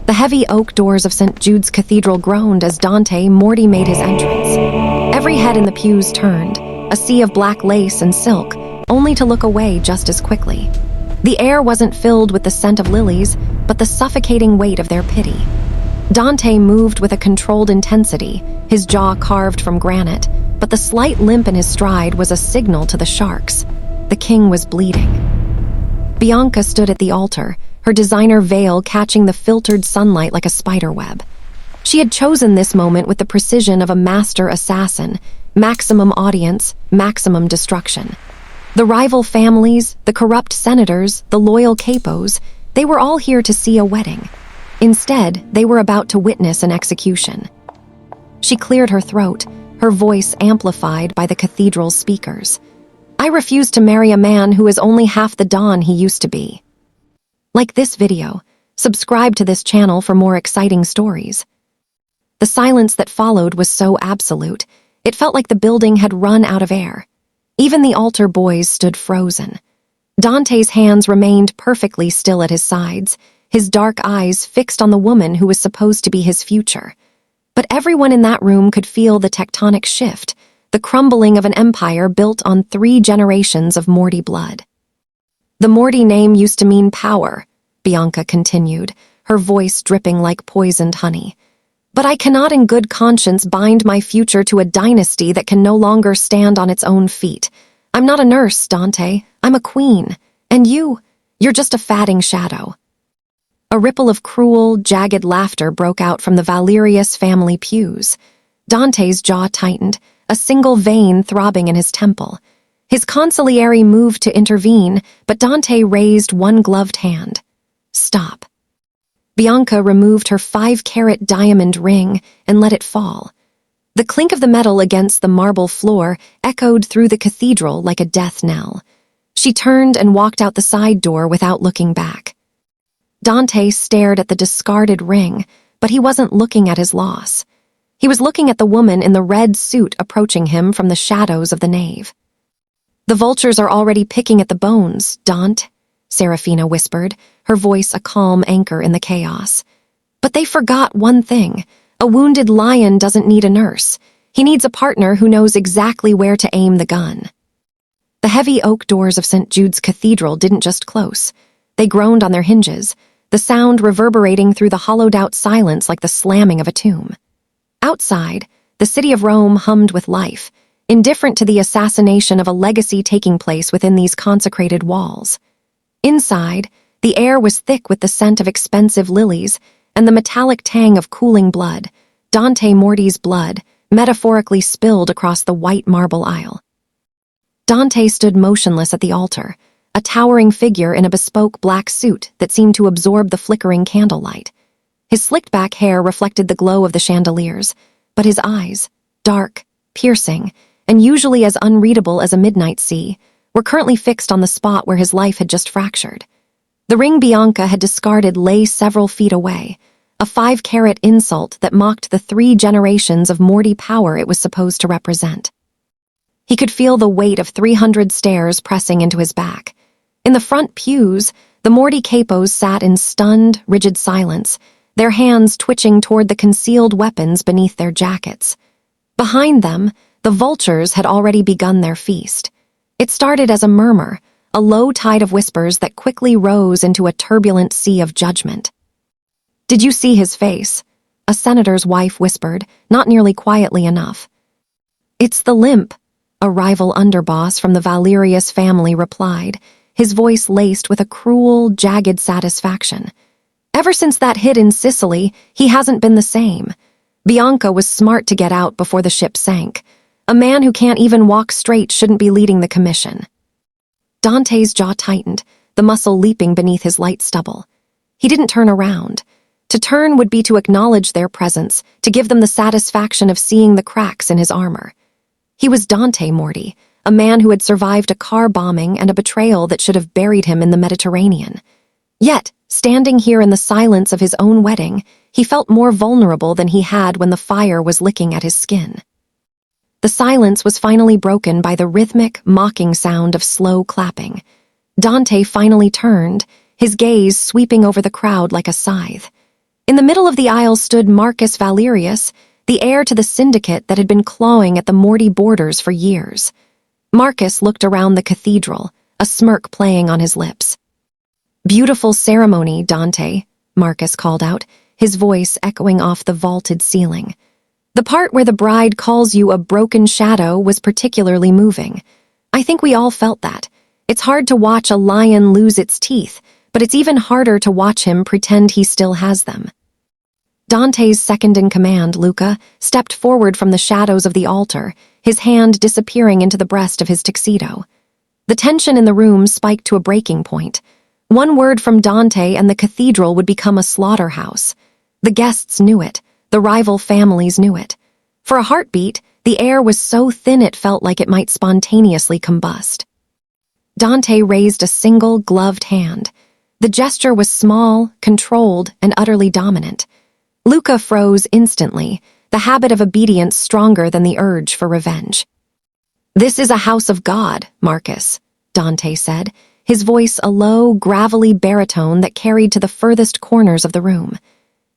The heavy oak doors of St. Jude's Cathedral groaned as Dante Morty made his entrance. Every head in the pews turned, a sea of black lace and silk, only to look away just as quickly. The air wasn't filled with the scent of lilies, but the suffocating weight of their pity. Dante moved with a controlled intensity, his jaw carved from granite, but the slight limp in his stride was a signal to the sharks. The king was bleeding. Bianca stood at the altar, her designer veil catching the filtered sunlight like a spiderweb. She had chosen this moment with the precision of a master assassin, maximum audience, maximum destruction. The rival families, the corrupt senators, the loyal capos, they were all here to see a wedding. Instead, they were about to witness an execution. She cleared her throat, her voice amplified by the cathedral's speakers. I refuse to marry a man who is only half the Don he used to be. Like this video, subscribe to this channel for more exciting stories. The silence that followed was so absolute, it felt like the building had run out of air. Even the altar boys stood frozen. Dante's hands remained perfectly still at his sides, his dark eyes fixed on the woman who was supposed to be his future. But everyone in that room could feel the tectonic shift, the crumbling of an empire built on 3 generations of Morty blood. The Morty name used to mean power, Bianca continued, her voice dripping like poisoned honey. But I cannot in good conscience bind my future to a dynasty that can no longer stand on its own feet. I'm not a nurse, Dante. I'm a queen. And you're just a fading shadow. A ripple of cruel, jagged laughter broke out from the Valerius family pews. Dante's jaw tightened, a single vein throbbing in his temple. His consigliere moved to intervene, but Dante raised one gloved hand. Stop. Bianca removed her 5-carat diamond ring and let it fall. The clink of the metal against the marble floor echoed through the cathedral like a death knell. She turned and walked out the side door without looking back. Dante stared at the discarded ring, but he wasn't looking at his loss. He was looking at the woman in the red suit approaching him from the shadows of the nave. The vultures are already picking at the bones, Dante, Serafina whispered, her voice a calm anchor in the chaos. But they forgot one thing. A wounded lion doesn't need a nurse. He needs a partner who knows exactly where to aim the gun. The heavy oak doors of St. Jude's Cathedral didn't just close. They groaned on their hinges, the sound reverberating through the hollowed-out silence like the slamming of a tomb. Outside, the city of Rome hummed with life, indifferent to the assassination of a legacy taking place within these consecrated walls. Inside, the air was thick with the scent of expensive lilies and the metallic tang of cooling blood, Dante Morty's blood, metaphorically spilled across the white marble aisle. Dante stood motionless at the altar, a towering figure in a bespoke black suit that seemed to absorb the flickering candlelight. His slicked-back hair reflected the glow of the chandeliers, but his eyes, dark, piercing, and usually as unreadable as a midnight sea, were currently fixed on the spot where his life had just fractured. The ring Bianca had discarded lay several feet away, a 5-carat insult that mocked the 3 generations of Morty power it was supposed to represent. He could feel the weight of 300 stares pressing into his back. In the front pews, the Morty capos sat in stunned, rigid silence, their hands twitching toward the concealed weapons beneath their jackets. Behind them, the vultures had already begun their feast. It started as a murmur, a low tide of whispers that quickly rose into a turbulent sea of judgment. Did you see his face? A senator's wife whispered, not nearly quietly enough. It's the limp, a rival underboss from the Valerius family replied, his voice laced with a cruel, jagged satisfaction. Ever since that hit in Sicily, he hasn't been the same. Bianca was smart to get out before the ship sank. A man who can't even walk straight shouldn't be leading the commission. Dante's jaw tightened, the muscle leaping beneath his light stubble. He didn't turn around. To turn would be to acknowledge their presence, to give them the satisfaction of seeing the cracks in his armor. He was Dante Morty, a man who had survived a car bombing and a betrayal that should have buried him in the Mediterranean. Yet, standing here in the silence of his own wedding, he felt more vulnerable than he had when the fire was licking at his skin. The silence was finally broken by the rhythmic, mocking sound of slow clapping. Dante finally turned, his gaze sweeping over the crowd like a scythe. In the middle of the aisle stood Marcus Valerius, the heir to the syndicate that had been clawing at the Morty borders for years. Marcus looked around the cathedral, a smirk playing on his lips. "Beautiful ceremony, Dante," Marcus called out, his voice echoing off the vaulted ceiling. The part where the bride calls you a broken shadow was particularly moving. I think we all felt that. It's hard to watch a lion lose its teeth, but it's even harder to watch him pretend he still has them. Dante's second-in-command, Luca, stepped forward from the shadows of the altar, his hand disappearing into the breast of his tuxedo. The tension in the room spiked to a breaking point. One word from Dante and the cathedral would become a slaughterhouse. The guests knew it. The rival families knew it. For a heartbeat, the air was so thin it felt like it might spontaneously combust. Dante raised a single, gloved hand. The gesture was small, controlled, and utterly dominant. Luca froze instantly, the habit of obedience stronger than the urge for revenge. "This is a house of God, Marcus," Dante said, his voice a low, gravelly baritone that carried to the furthest corners of the room.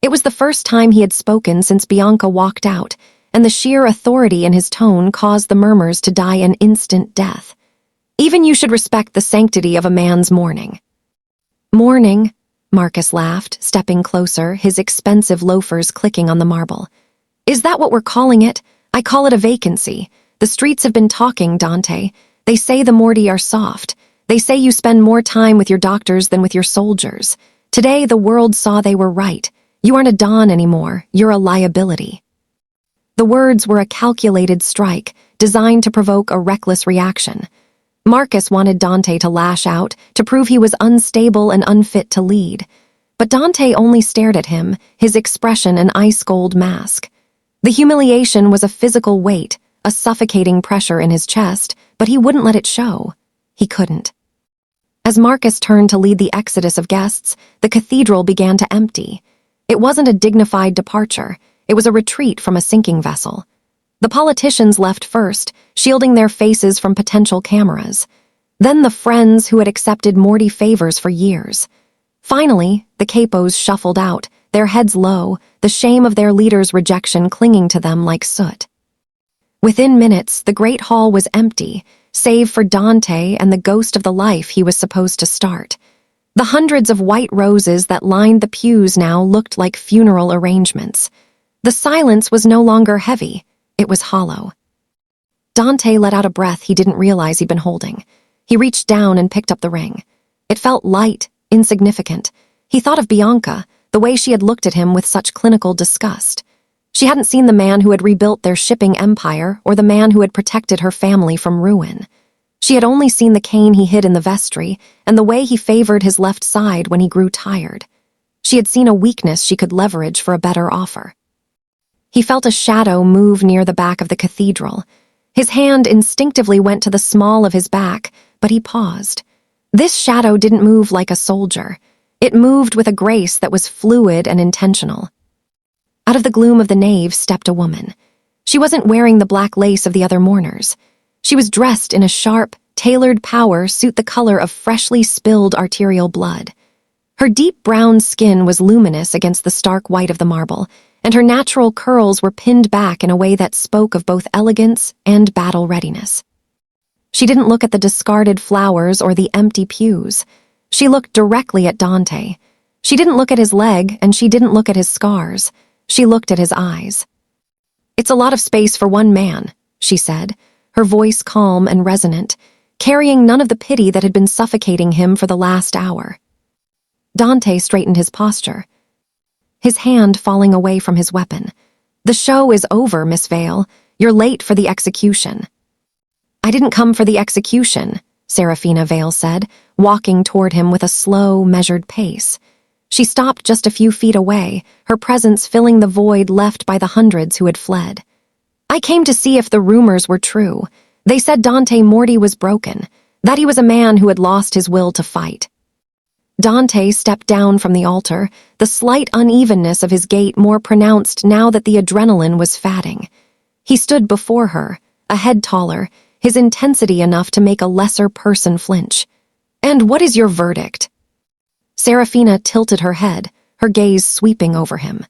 It was the first time he had spoken since Bianca walked out, and the sheer authority in his tone caused the murmurs to die an instant death. "Even you should respect the sanctity of a man's mourning." "Mourning?" Marcus laughed, stepping closer, his expensive loafers clicking on the marble. "Is that what we're calling it? I call it a vacancy. The streets have been talking, Dante. They say the Morty are soft. They say you spend more time with your doctors than with your soldiers. Today the world saw they were right. You aren't a Don anymore, you're a liability." The words were a calculated strike, designed to provoke a reckless reaction. Marcus wanted Dante to lash out, to prove he was unstable and unfit to lead. But Dante only stared at him, his expression an ice-cold mask. The humiliation was a physical weight, a suffocating pressure in his chest, but he wouldn't let it show. He couldn't. As Marcus turned to lead the exodus of guests, the cathedral began to empty. It wasn't a dignified departure. It was a retreat from a sinking vessel. The politicians left first, shielding their faces from potential cameras. Then the friends who had accepted Morty favors for years. Finally, the capos shuffled out, their heads low, the shame of their leader's rejection clinging to them like soot. Within minutes, the great hall was empty, save for Dante and the ghost of the life he was supposed to start. The hundreds of white roses that lined the pews now looked like funeral arrangements. The silence was no longer heavy. It was hollow. Dante let out a breath he didn't realize he'd been holding. He reached down and picked up the ring. It felt light, insignificant. He thought of Bianca, the way she had looked at him with such clinical disgust. She hadn't seen the man who had rebuilt their shipping empire or the man who had protected her family from ruin. She had only seen the cane he hid in the vestry and the way he favored his left side when he grew tired. She had seen a weakness she could leverage for a better offer. He felt a shadow move near the back of the cathedral. His hand instinctively went to the small of his back, but he paused. This shadow didn't move like a soldier. It moved with a grace that was fluid and intentional. Out of the gloom of the nave stepped a woman. She wasn't wearing the black lace of the other mourners. She was dressed in a sharp, tailored power suit the color of freshly spilled arterial blood. Her deep brown skin was luminous against the stark white of the marble, and her natural curls were pinned back in a way that spoke of both elegance and battle readiness. She didn't look at the discarded flowers or the empty pews. She looked directly at Dante. She didn't look at his leg, and she didn't look at his scars. She looked at his eyes. "It's a lot of space for one man," she said, her voice calm and resonant, carrying none of the pity that had been suffocating him for the last hour. Dante straightened his posture, his hand falling away from his weapon. "The show is over, Miss Vale. You're late for the execution." "I didn't come for the execution," Serafina Vale said, walking toward him with a slow, measured pace. She stopped just a few feet away, her presence filling the void left by the hundreds who had fled. "I came to see if the rumors were true. They said Dante Morty was broken, that he was a man who had lost his will to fight." Dante stepped down from the altar, the slight unevenness of his gait more pronounced now that the adrenaline was fatting. He stood before her, a head taller, his intensity enough to make a lesser person flinch. "And what is your verdict?" Serafina tilted her head, her gaze sweeping over him.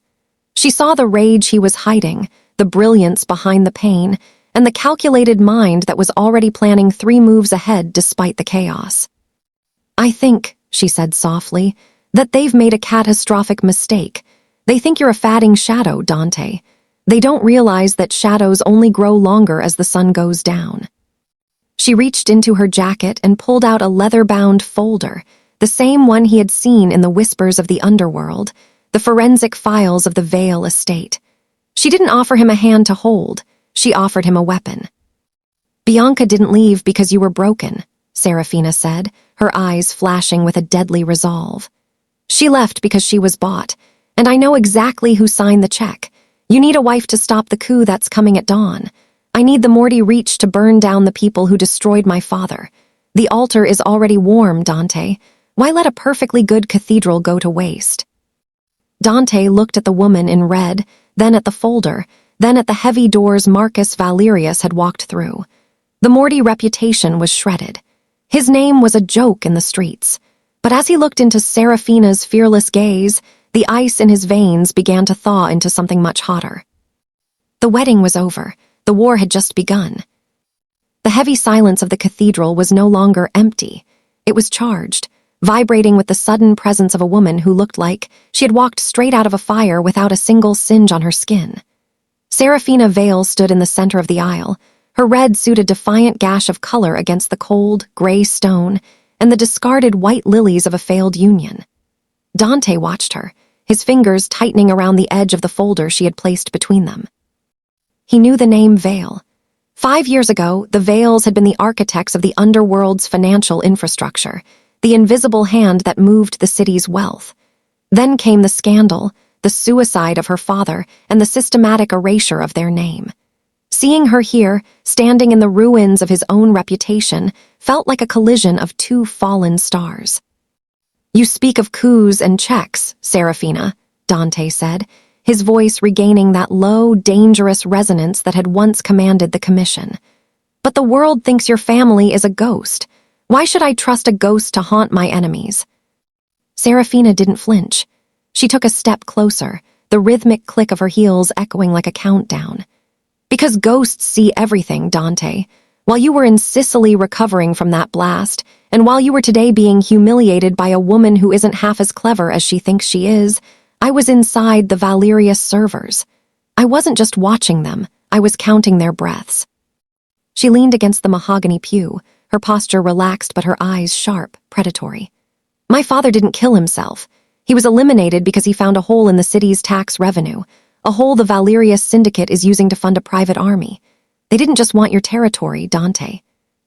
She saw the rage he was hiding, the brilliance behind the pain, and the calculated mind that was already planning 3 moves ahead despite the chaos. "I think," she said softly, "that they've made a catastrophic mistake. They think you're a fading shadow, Dante. They don't realize that shadows only grow longer as the sun goes down." She reached into her jacket and pulled out a leather-bound folder, the same one he had seen in the whispers of the underworld, the forensic files of the Vale estate. She didn't offer him a hand to hold. She offered him a weapon. "Bianca didn't leave because you were broken," Serafina said, her eyes flashing with a deadly resolve. "She left because she was bought, and I know exactly who signed the check. You need a wife to stop the coup that's coming at dawn. I need the Morty Reach to burn down the people who destroyed my father. The altar is already warm, Dante. Why let a perfectly good cathedral go to waste?" Dante looked at the woman in red, then at the folder, then at the heavy doors Marcus Valerius had walked through. The Morty reputation was shredded. His name was a joke in the streets. But as he looked into Serafina's fearless gaze, the ice in his veins began to thaw into something much hotter. The wedding was over. The war had just begun. The heavy silence of the cathedral was no longer empty. It was charged, vibrating with the sudden presence of a woman who looked like she had walked straight out of a fire without a single singe on her skin. Serafina Vale stood in the center of the aisle, her red suit a defiant gash of color against the cold, gray stone and the discarded white lilies of a failed union. Dante watched her, his fingers tightening around the edge of the folder she had placed between them. He knew the name Vale. 5 years ago, the Vales had been the architects of the underworld's financial infrastructure, the invisible hand that moved the city's wealth. Then came the scandal, the suicide of her father, and the systematic erasure of their name. Seeing her here, standing in the ruins of his own reputation, felt like a collision of 2 fallen stars. "You speak of coups and checks, Serafina," Dante said, his voice regaining that low, dangerous resonance that had once commanded the commission. "But the world thinks your family is a ghost. Why should I trust a ghost to haunt my enemies?" Serafina didn't flinch. She took a step closer, the rhythmic click of her heels echoing like a countdown. "Because ghosts see everything, Dante. While you were in Sicily recovering from that blast, and while you were today being humiliated by a woman who isn't half as clever as she thinks she is, I was inside the Valerius servers. I wasn't just watching them, I was counting their breaths." She leaned against the mahogany pew, her posture relaxed but her eyes sharp, predatory. "My father didn't kill himself. He was eliminated because he found a hole in the city's tax revenue, a hole the Valerius syndicate is using to fund a private army. They didn't just want your territory, Dante.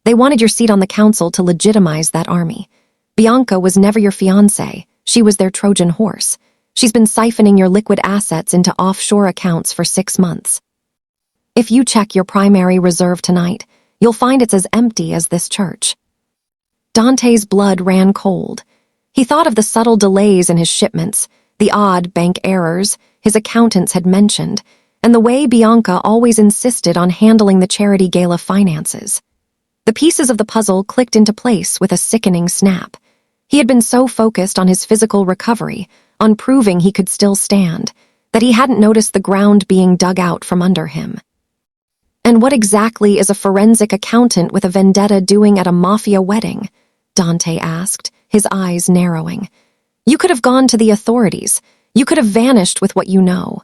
They wanted your seat on the council to legitimize that army. Bianca was never your fiancée. She was their Trojan horse. She's been siphoning your liquid assets into offshore accounts for 6 months. If you check your primary reserve tonight, you'll find it's as empty as this church." Dante's blood ran cold. He thought of the subtle delays in his shipments, the odd bank errors his accountants had mentioned, and the way Bianca always insisted on handling the charity gala finances. The pieces of the puzzle clicked into place with a sickening snap. He had been so focused on his physical recovery, on proving he could still stand, that he hadn't noticed the ground being dug out from under him. "And what exactly is a forensic accountant with a vendetta doing at a mafia wedding?" Dante asked, his eyes narrowing. "You could have gone to the authorities. You could have vanished with what you know."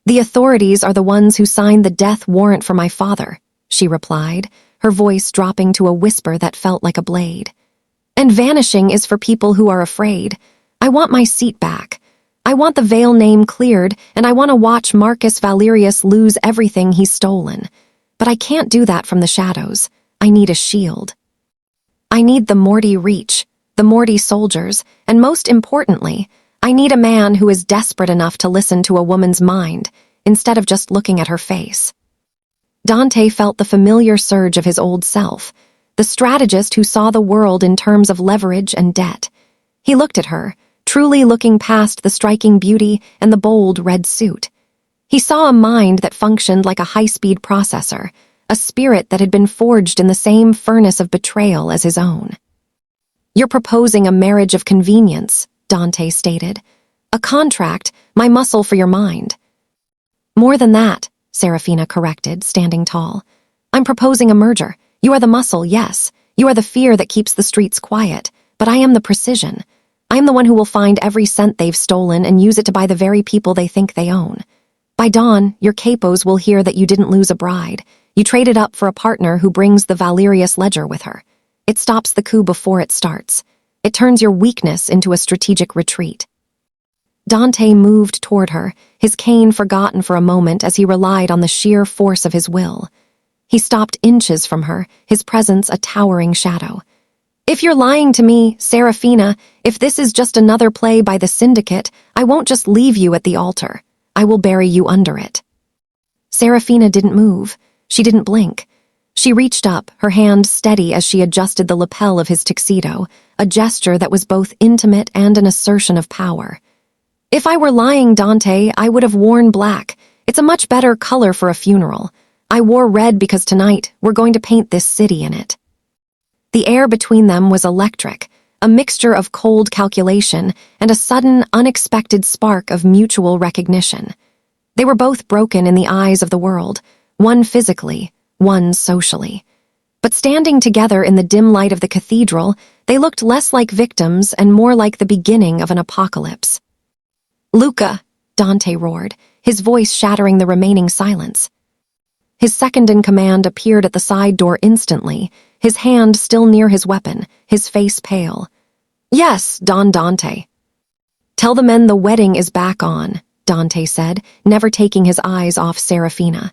"The authorities are the ones who signed the death warrant for my father," she replied, her voice dropping to a whisper that felt like a blade. "And vanishing is for people who are afraid. I want my seat back. I want the Vale name cleared, and I want to watch Marcus Valerius lose everything he's stolen. But I can't do that from the shadows. I need a shield. I need the Morty Reach, the Morty soldiers, and most importantly, I need a man who is desperate enough to listen to a woman's mind, instead of just looking at her face." Dante felt the familiar surge of his old self, the strategist who saw the world in terms of leverage and debt. He looked at her, truly looking past the striking beauty and the bold red suit. He saw a mind that functioned like a high-speed processor, a spirit that had been forged in the same furnace of betrayal as his own. "You're proposing a marriage of convenience," Dante stated. A contract, my muscle for your mind. More than that, Serafina corrected, standing tall. I'm proposing a merger. You are the muscle, yes. You are the fear that keeps the streets quiet, but I am the precision. I am the one who will find every cent they've stolen and use it to buy the very people they think they own. By dawn, your capos will hear that you didn't lose a bride. You traded up for a partner who brings the Valerius ledger with her. It stops the coup before it starts. It turns your weakness into a strategic retreat. Dante moved toward her, his cane forgotten for a moment as he relied on the sheer force of his will. He stopped inches from her, his presence a towering shadow. If you're lying to me, Serafina, if this is just another play by the syndicate, I won't just leave you at the altar. I will bury you under it. Serafina didn't move. She didn't blink. She reached up, her hand steady as she adjusted the lapel of his tuxedo, a gesture that was both intimate and an assertion of power. If I were lying, Dante, I would have worn black. It's a much better color for a funeral. I wore red because tonight we're going to paint this city in it. The air between them was electric, a mixture of cold calculation and a sudden, unexpected spark of mutual recognition. They were both broken in the eyes of the world, one physically, one socially. But standing together in the dim light of the cathedral, they looked less like victims and more like the beginning of an apocalypse. "Luca!" Dante roared, his voice shattering the remaining silence. His second-in-command appeared at the side door instantly, his hand still near his weapon, his face pale. "Yes, Don Dante." "Tell the men the wedding is back on," Dante said, never taking his eyes off Serafina.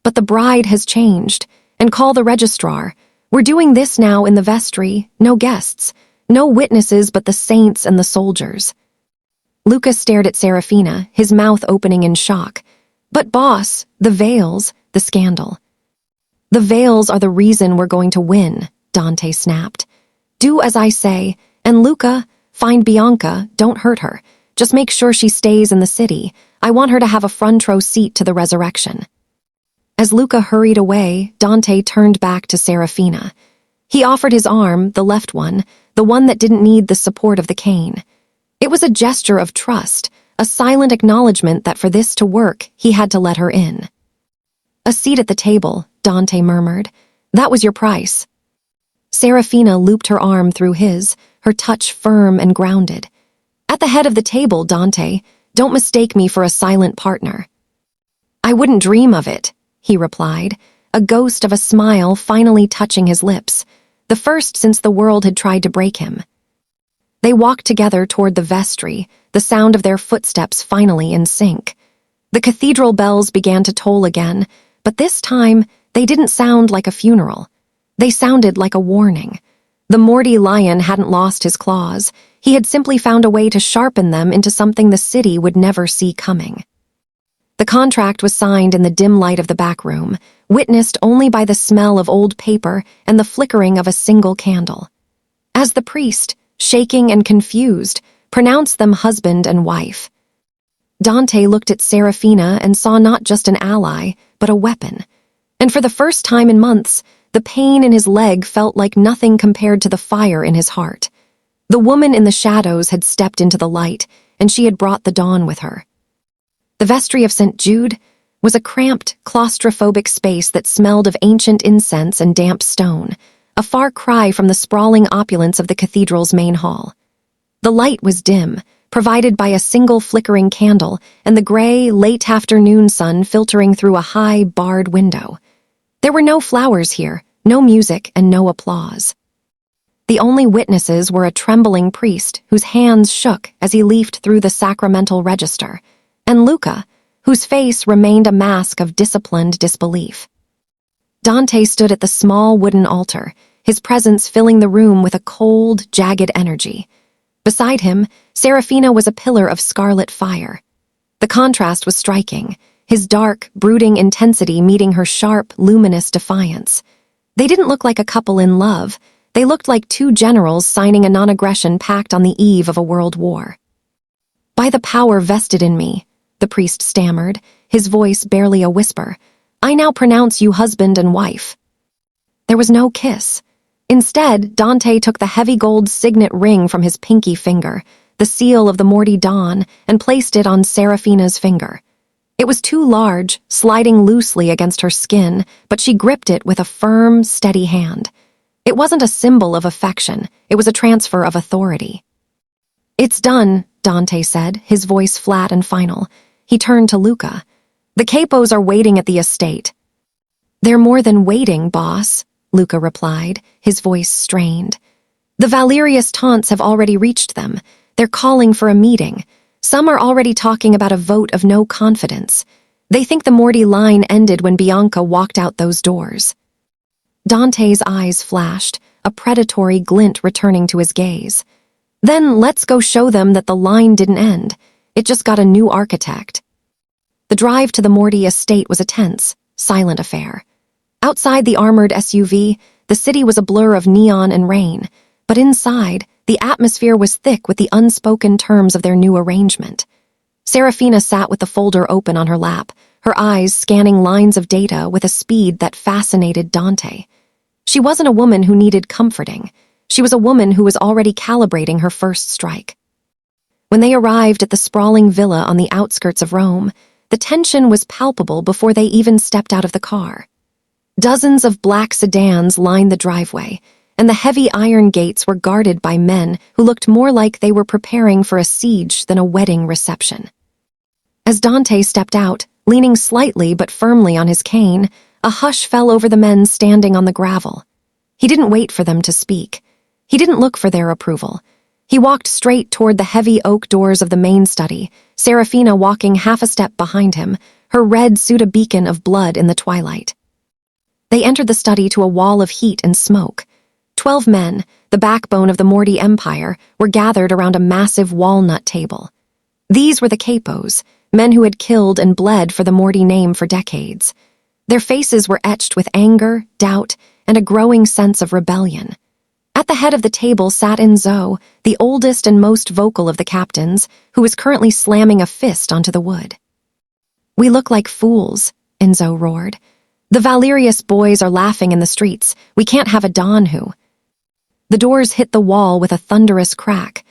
"But the bride has changed, and call the registrar. We're doing this now in the vestry, no guests, no witnesses but the saints and the soldiers." Lucas stared at Serafina, his mouth opening in shock. "But boss, the veils, the scandal." "The veils are the reason we're going to win," Dante snapped. "Do as I say, and Luca, find Bianca, don't hurt her. Just make sure she stays in the city. I want her to have a front row seat to the resurrection." As Luca hurried away, Dante turned back to Serafina. He offered his arm, the left one, the one that didn't need the support of the cane. It was a gesture of trust, a silent acknowledgement that for this to work, he had to let her in. "A seat at the table," Dante murmured. "That was your price." Serafina looped her arm through his, her touch firm and grounded. "At the head of the table, Dante. Don't mistake me for a silent partner." "I wouldn't dream of it," he replied, a ghost of a smile finally touching his lips, the first since the world had tried to break him. They walked together toward the vestry, the sound of their footsteps finally in sync. The cathedral bells began to toll again, but this time they didn't sound like a funeral. They sounded like a warning. The Morty lion hadn't lost his claws. He had simply found a way to sharpen them into something the city would never see coming. The contract was signed in the dim light of the back room, witnessed only by the smell of old paper and the flickering of a single candle. As the priest, shaking and confused, pronounced them husband and wife, Dante looked at Serafina and saw not just an ally, but a weapon. And for the first time in months, the pain in his leg felt like nothing compared to the fire in his heart. The woman in the shadows had stepped into the light, and she had brought the dawn with her. The vestry of St. Jude was a cramped, claustrophobic space that smelled of ancient incense and damp stone, a far cry from the sprawling opulence of the cathedral's main hall. The light was dim, provided by a single flickering candle and the gray, late-afternoon sun filtering through a high, barred window. There were no flowers here, no music, and no applause. The only witnesses were a trembling priest whose hands shook as he leafed through the sacramental register, and Luca, whose face remained a mask of disciplined disbelief. Dante stood at the small wooden altar, his presence filling the room with a cold, jagged energy. Beside him, Serafina was a pillar of scarlet fire. The contrast was striking, his dark, brooding intensity meeting her sharp, luminous defiance. They didn't look like a couple in love. They looked like two generals signing a non-aggression pact on the eve of a world war. "By the power vested in me," the priest stammered, his voice barely a whisper, "I now pronounce you husband and wife." There was no kiss. Instead, Dante took the heavy gold signet ring from his pinky finger, the seal of the Morty Dawn, and placed it on Serafina's finger. It was too large, sliding loosely against her skin, but she gripped it with a firm, steady hand. It wasn't a symbol of affection, it was a transfer of authority. "It's done," Dante said, his voice flat and final. He turned to Luca. "The capos are waiting at the estate." "They're more than waiting, boss," Luca replied, his voice strained. "The Valerius taunts have already reached them. They're calling for a meeting. Some are already talking about a vote of no confidence. They think the Morty line ended when Bianca walked out those doors." Dante's eyes flashed, a predatory glint returning to his gaze. "Then let's go show them that the line didn't end. It just got a new architect." The drive to the Morty estate was a tense, silent affair. Outside the armored SUV, the city was a blur of neon and rain, but inside, the atmosphere was thick with the unspoken terms of their new arrangement. Serafina sat with the folder open on her lap, her eyes scanning lines of data with a speed that fascinated Dante. She wasn't a woman who needed comforting. She was a woman who was already calibrating her first strike. When they arrived at the sprawling villa on the outskirts of Rome, the tension was palpable before they even stepped out of the car. Dozens of black sedans lined the driveway, and the heavy iron gates were guarded by men who looked more like they were preparing for a siege than a wedding reception. As Dante stepped out, leaning slightly but firmly on his cane, a hush fell over the men standing on the gravel. He didn't wait for them to speak. He didn't look for their approval. He walked straight toward the heavy oak doors of the main study, Serafina walking half a step behind him, her red suit a beacon of blood in the twilight. They entered the study to a wall of heat and smoke. 12 men, the backbone of the Morty Empire, were gathered around a massive walnut table. These were the capos, men who had killed and bled for the Morty name for decades. Their faces were etched with anger, doubt, and a growing sense of rebellion. At the head of the table sat Enzo, the oldest and most vocal of the captains, who was currently slamming a fist onto the wood. "We look like fools," Enzo roared. "The Valerius boys are laughing in the streets. We can't have a Don who—" The doors hit the wall with a thunderous crack.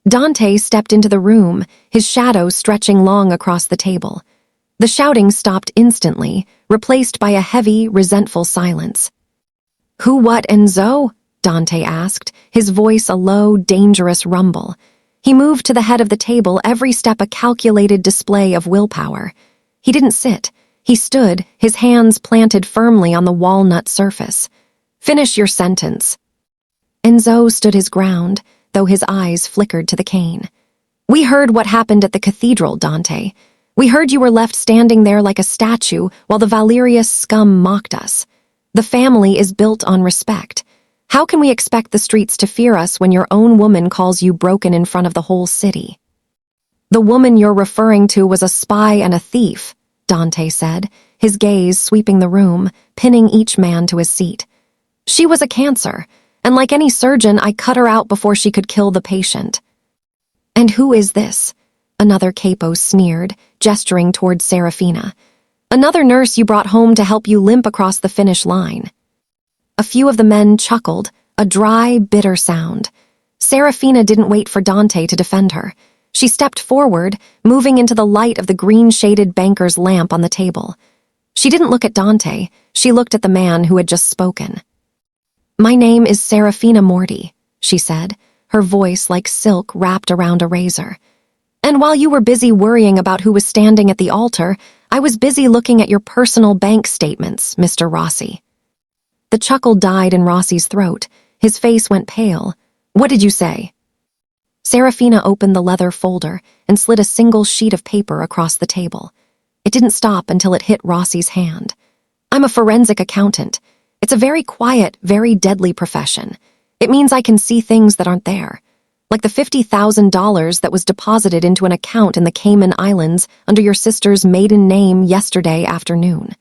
Dante stepped into the room, his shadow stretching long across the table. The shouting stopped instantly, replaced by a heavy, resentful silence. "Who what, Enzo?" Dante asked, his voice a low, dangerous rumble. He moved to the head of the table, every step a calculated display of willpower. He didn't sit. He stood, his hands planted firmly on the walnut surface. "Finish your sentence." Enzo stood his ground, though his eyes flickered to the cane. "We heard what happened at the cathedral, Dante. We heard you were left standing there like a statue while the Valerius scum mocked us. The family is built on respect. How can we expect the streets to fear us when your own woman calls you broken in front of the whole city?" "The woman you're referring to was a spy and a thief," Dante said, his gaze sweeping the room, pinning each man to his seat. "She was a cancer, and like any surgeon, I cut her out before she could kill the patient." "And who is this?" Another capo sneered, gesturing toward Serafina. "Another nurse you brought home to help you limp across the finish line." A few of the men chuckled, a dry, bitter sound. Serafina didn't wait for Dante to defend her. She stepped forward, moving into the light of the green-shaded banker's lamp on the table. She didn't look at Dante, she looked at the man who had just spoken. "My name is Serafina Morty," she said, her voice like silk wrapped around a razor. "And while you were busy worrying about who was standing at the altar, I was busy looking at your personal bank statements, Mr. Rossi." The chuckle died in Rossi's throat. His face went pale. "What did you say?" Serafina opened the leather folder and slid a single sheet of paper across the table. It didn't stop until it hit Rossi's hand. "I'm a forensic accountant. It's a very quiet, very deadly profession. It means I can see things that aren't there. Like the $50,000 that was deposited into an account in the Cayman Islands under your sister's maiden name yesterday afternoon.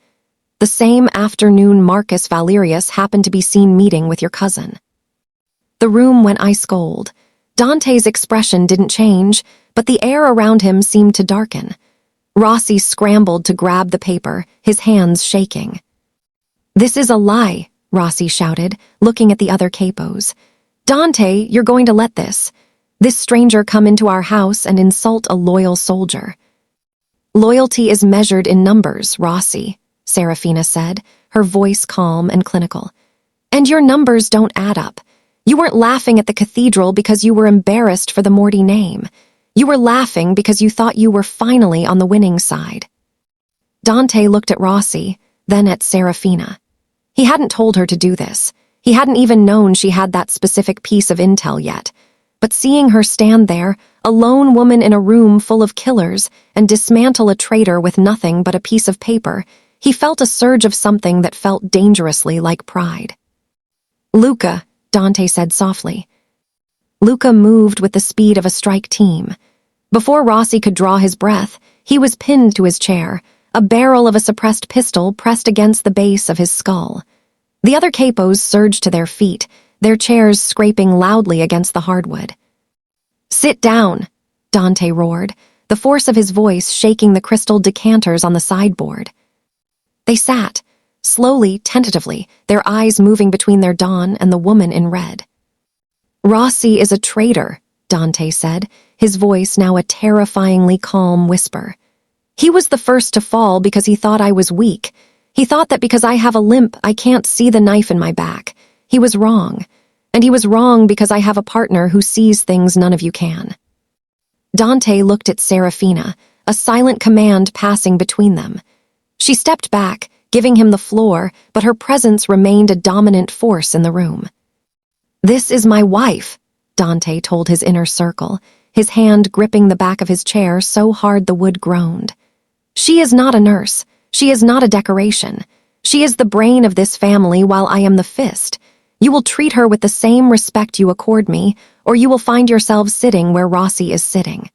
The same afternoon Marcus Valerius happened to be seen meeting with your cousin." The room went ice cold. Dante's expression didn't change, but the air around him seemed to darken. Rossi scrambled to grab the paper, his hands shaking. "This is a lie," Rossi shouted, looking at the other capos. "Dante, you're going to let this. This stranger come into our house and insult a loyal soldier. Loyalty is measured in numbers, Rossi, Serafina said, her voice calm and clinical. And your numbers don't add up. You weren't laughing at the cathedral because you were embarrassed for the Morty name. You were laughing because you thought you were finally on the winning side. Dante looked at Rossi, then at Serafina. He hadn't told her to do this. He hadn't even known she had that specific piece of intel yet. But seeing her stand there, a lone woman in a room full of killers, and dismantle a traitor with nothing but a piece of paper, he felt a surge of something that felt dangerously like pride. Luca, Dante said softly. Luca moved with the speed of a strike team. Before Rossi could draw his breath, he was pinned to his chair, a barrel of a suppressed pistol pressed against the base of his skull. The other capos surged to their feet, their chairs scraping loudly against the hardwood. Sit down, Dante roared, the force of his voice shaking the crystal decanters on the sideboard. They sat, slowly, tentatively, their eyes moving between their Don and the woman in red. Rossi is a traitor, Dante said, his voice now a terrifyingly calm whisper. He was the first to fall because he thought I was weak. He thought that because I have a limp, I can't see the knife in my back. He was wrong. And he was wrong because I have a partner who sees things none of you can. Dante looked at Serafina, a silent command passing between them. She stepped back, giving him the floor, but her presence remained a dominant force in the room. This is my wife, Dante told his inner circle, his hand gripping the back of his chair so hard the wood groaned. She is not a nurse. She is not a decoration. She is the brain of this family while I am the fist. You will treat her with the same respect you accord me, or you will find yourselves sitting where Rossi is sitting.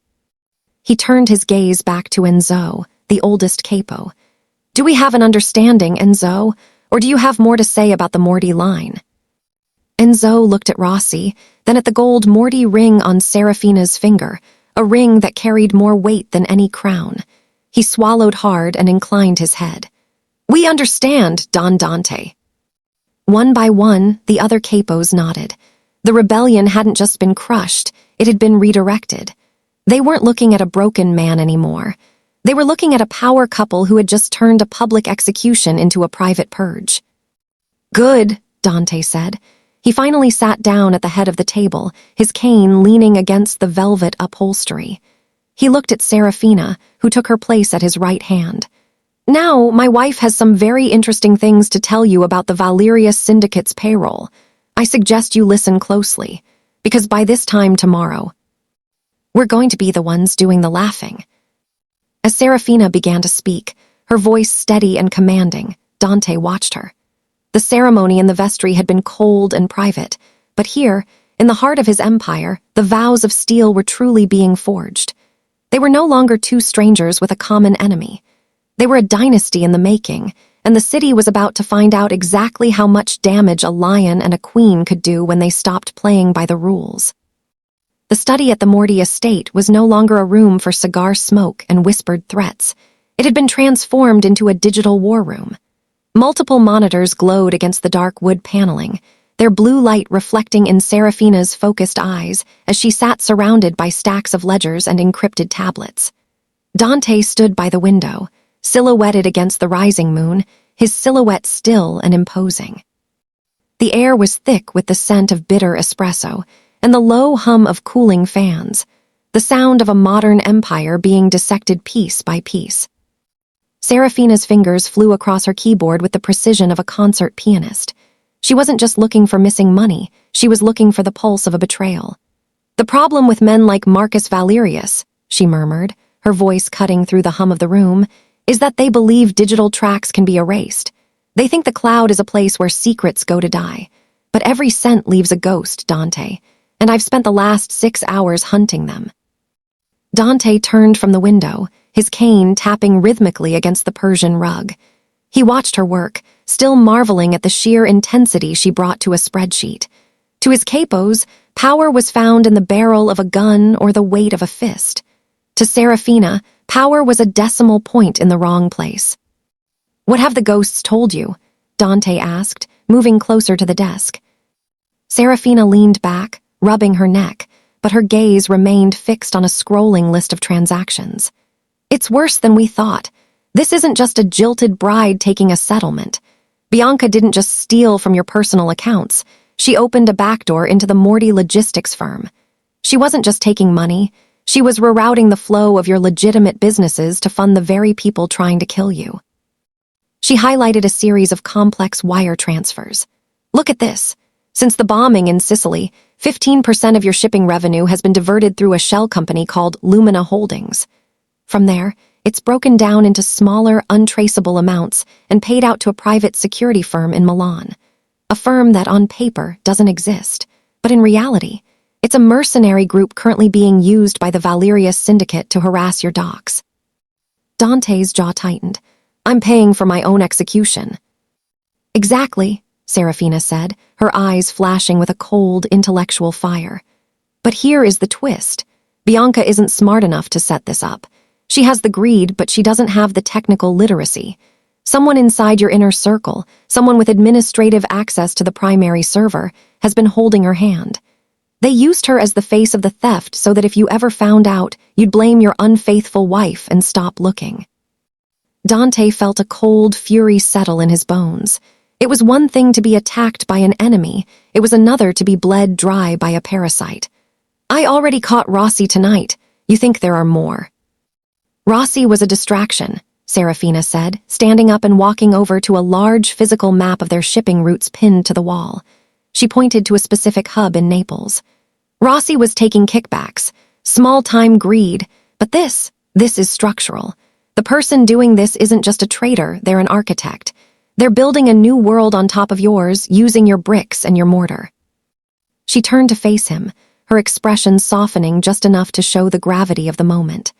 He turned his gaze back to Enzo, the oldest capo. Do we have an understanding, Enzo, or do you have more to say about the Morty line? Enzo looked at Rossi, then at the gold Morty ring on Serafina's finger, a ring that carried more weight than any crown. He swallowed hard and inclined his head. We understand, Don Dante. One by one, the other capos nodded. The rebellion hadn't just been crushed, it had been redirected. They weren't looking at a broken man anymore. They were looking at a power couple who had just turned a public execution into a private purge. Good, Dante said. He finally sat down at the head of the table, his cane leaning against the velvet upholstery. He looked at Serafina, who took her place at his right hand. Now, my wife has some very interesting things to tell you about the Valerius Syndicate's payroll. I suggest you listen closely, because by this time tomorrow, we're going to be the ones doing the laughing. As Serafina began to speak, her voice steady and commanding, Dante watched her. The ceremony in the vestry had been cold and private, but here, in the heart of his empire, the vows of steel were truly being forged. They were no longer two strangers with a common enemy. They were a dynasty in the making, and the city was about to find out exactly how much damage a lion and a queen could do when they stopped playing by the rules. The study at the Morty estate was no longer a room for cigar smoke and whispered threats. It had been transformed into a digital war room. Multiple monitors glowed against the dark wood paneling, their blue light reflecting in Serafina's focused eyes as she sat surrounded by stacks of ledgers and encrypted tablets. Dante stood by the window, silhouetted against the rising moon, his silhouette still and imposing. The air was thick with the scent of bitter espresso and the low hum of cooling fans, the sound of a modern empire being dissected piece by piece. Serafina's fingers flew across her keyboard with the precision of a concert pianist. She wasn't just looking for missing money, she was looking for the pulse of a betrayal. The problem with men like Marcus Valerius, she murmured, her voice cutting through the hum of the room, is that they believe digital tracks can be erased. They think the cloud is a place where secrets go to die. But every scent leaves a ghost, Dante, and I've spent the last 6 hours hunting them. Dante turned from the window, his cane tapping rhythmically against the Persian rug. He watched her work, still marveling at the sheer intensity she brought to a spreadsheet. To his capos, power was found in the barrel of a gun or the weight of a fist. To Serafina, power was a decimal point in the wrong place. What have the ghosts told you? Dante asked, moving closer to the desk. Serafina leaned back, rubbing her neck, but her gaze remained fixed on a scrolling list of transactions. It's worse than we thought. This isn't just a jilted bride taking a settlement. Bianca didn't just steal from your personal accounts. She opened a backdoor into the Morty logistics firm. She wasn't just taking money. She was rerouting the flow of your legitimate businesses to fund the very people trying to kill you. She highlighted a series of complex wire transfers. Look at this. Since the bombing in Sicily, 15% of your shipping revenue has been diverted through a shell company called Lumina Holdings. From there, it's broken down into smaller, untraceable amounts and paid out to a private security firm in Milan. A firm that on paper doesn't exist, but in reality, it's a mercenary group currently being used by the Valerius syndicate to harass your docks. Dante's jaw tightened. I'm paying for my own execution. Exactly, Serafina said, her eyes flashing with a cold, intellectual fire. But here is the twist. Bianca isn't smart enough to set this up. She has the greed, but she doesn't have the technical literacy. Someone inside your inner circle, someone with administrative access to the primary server, has been holding her hand. They used her as the face of the theft so that if you ever found out, you'd blame your unfaithful wife and stop looking. Dante felt a cold fury settle in his bones. It was one thing to be attacked by an enemy, it was another to be bled dry by a parasite. I already caught Rossi tonight. You think there are more? Rossi was a distraction, Serafina said, standing up and walking over to a large physical map of their shipping routes pinned to the wall. She pointed to a specific hub in Naples. Rossi was taking kickbacks, small-time greed, but this is structural. The person doing this isn't just a traitor, they're an architect. They're building a new world on top of yours, using your bricks and your mortar. She turned to face him, her expression softening just enough to show the gravity of the moment.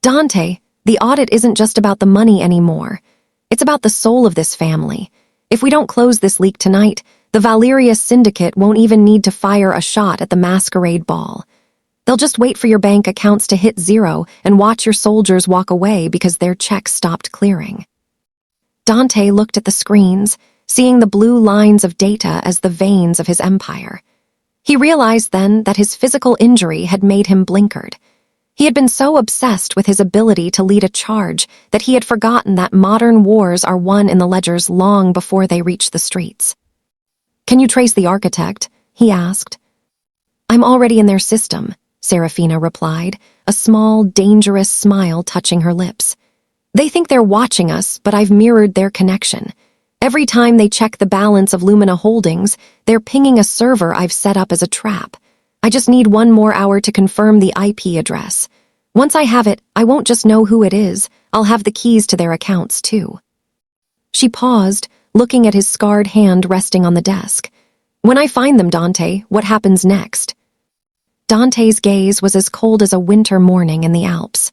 Dante, the audit isn't just about the money anymore. It's about the soul of this family. If we don't close this leak tonight, the Valerius syndicate won't even need to fire a shot at the masquerade ball. They'll just wait for your bank accounts to hit zero and watch your soldiers walk away because their checks stopped clearing. Dante looked at the screens, seeing the blue lines of data as the veins of his empire. He realized then that his physical injury had made him blinkered. He had been so obsessed with his ability to lead a charge that he had forgotten that modern wars are won in the ledgers long before they reach the streets. Can you trace the architect? He asked. I'm already in their system, Serafina replied, a small, dangerous smile touching her lips. They think they're watching us, but I've mirrored their connection. Every time they check the balance of Lumina Holdings, they're pinging a server I've set up as a trap. I just need 1 more hour to confirm the IP address. Once I have it, I won't just know who it is, I'll have the keys to their accounts too. She paused, looking at his scarred hand resting on the desk. When I find them, Dante, what happens next? Dante's gaze was as cold as a winter morning in the Alps.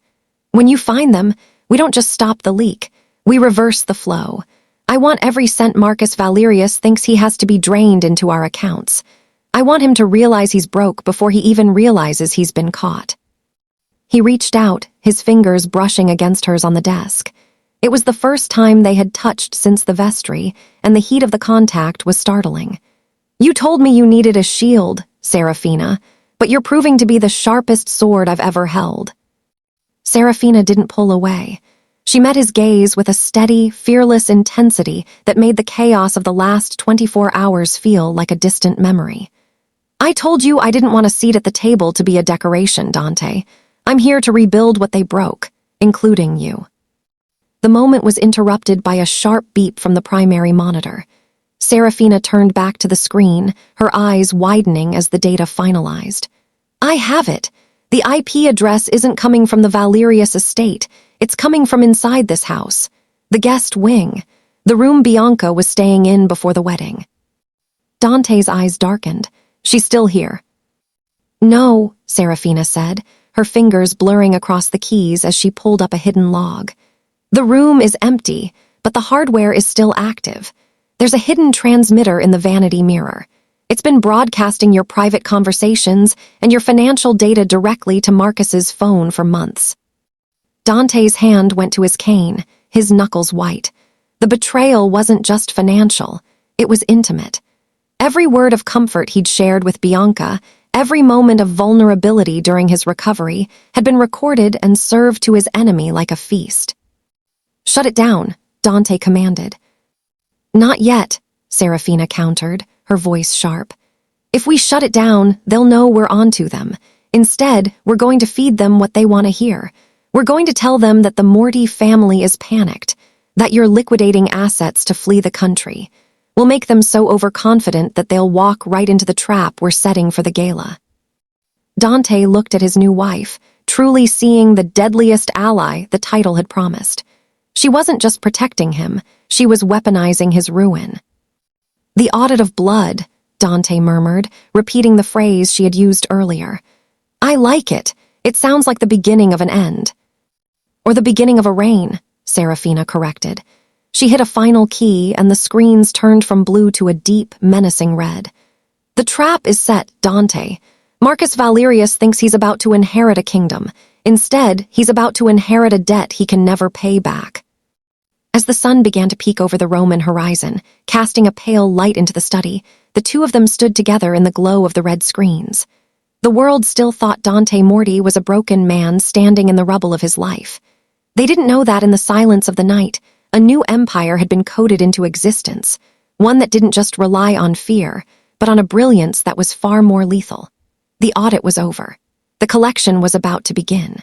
When you find them, we don't just stop the leak, we reverse the flow. I want every cent Marcus Valerius thinks he has to be drained into our accounts. I want him to realize he's broke before he even realizes he's been caught. He reached out, his fingers brushing against hers on the desk. It was the first time they had touched since the vestry, and the heat of the contact was startling. You told me you needed a shield, Serafina, but you're proving to be the sharpest sword I've ever held. Serafina didn't pull away. She met his gaze with a steady, fearless intensity that made the chaos of the last 24 hours feel like a distant memory. I told you I didn't want a seat at the table to be a decoration, Dante. I'm here to rebuild what they broke, including you. The moment was interrupted by a sharp beep from the primary monitor. Serafina turned back to the screen, her eyes widening as the data finalized. I have it. The IP address isn't coming from the Valerius estate. It's coming from inside this house. The guest wing. The room Bianca was staying in before the wedding. Dante's eyes darkened. She's still here. No, Serafina said, her fingers blurring across the keys as she pulled up a hidden log. The room is empty, but the hardware is still active. There's a hidden transmitter in the vanity mirror. It's been broadcasting your private conversations and your financial data directly to Marcus's phone for months. Dante's hand went to his cane, his knuckles white. The betrayal wasn't just financial, it was intimate. Every word of comfort he'd shared with Bianca, Every moment of vulnerability during his recovery had been recorded and served to his enemy like a feast. "Shut it down," Dante commanded. "Not yet," Serafina countered, her voice sharp. "If we shut it down, they'll know we're onto them. Instead, we're going to feed them what they want to hear. We're going to tell them that the Morty family is panicked, that you're liquidating assets to flee the country. We'll make them so overconfident that they'll walk right into the trap we're setting for the gala." Dante looked at his new wife, truly seeing the deadliest ally the title had promised. She wasn't just protecting him, she was weaponizing his ruin. "The audit of blood," Dante murmured, repeating the phrase she had used earlier. "I like it. It sounds like the beginning of an end." "Or the beginning of a reign," Serafina corrected. She hit a final key, and the screens turned from blue to a deep, menacing red. "The trap is set, Dante. Marcus Valerius thinks he's about to inherit a kingdom. Instead, he's about to inherit a debt he can never pay back." As the sun began to peek over the Roman horizon, casting a pale light into the study, the two of them stood together in the glow of the red screens. The world still thought Dante Morty was a broken man standing in the rubble of his life. They didn't know that in the silence of the night, a new empire had been coded into existence, one that didn't just rely on fear, but on a brilliance that was far more lethal. The audit was over. The collection was about to begin.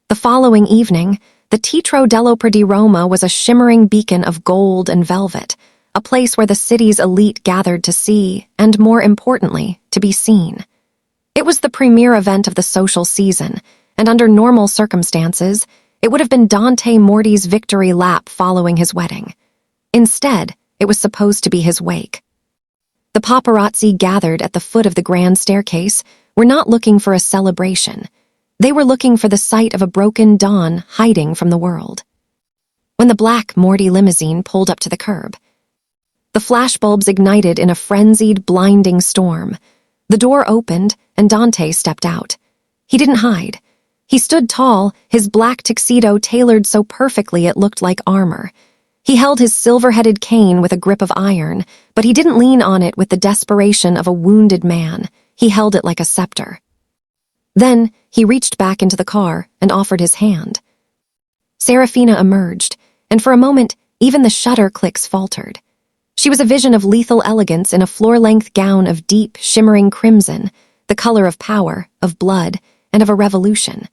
The following evening, the Teatro dell'Opera di Roma was a shimmering beacon of gold and velvet, a place where the city's elite gathered to see, and more importantly, to be seen. It was the premier event of the social season, and under normal circumstances, it would have been Dante Morty's victory lap following his wedding. Instead, it was supposed to be his wake. The paparazzi gathered at the foot of the grand staircase were not looking for a celebration. They were looking for the sight of a broken dawn hiding from the world. When the black Morty limousine pulled up to the curb, the flashbulbs ignited in a frenzied, blinding storm. The door opened, and Dante stepped out. He didn't hide. He stood tall, his black tuxedo tailored so perfectly it looked like armor. He held his silver-headed cane with a grip of iron, but he didn't lean on it with the desperation of a wounded man. He held it like a scepter. Then, he reached back into the car and offered his hand. Serafina emerged, and for a moment, even the shutter clicks faltered. She was a vision of lethal elegance in a floor-length gown of deep, shimmering crimson, the color of power, of blood, and of a revolution.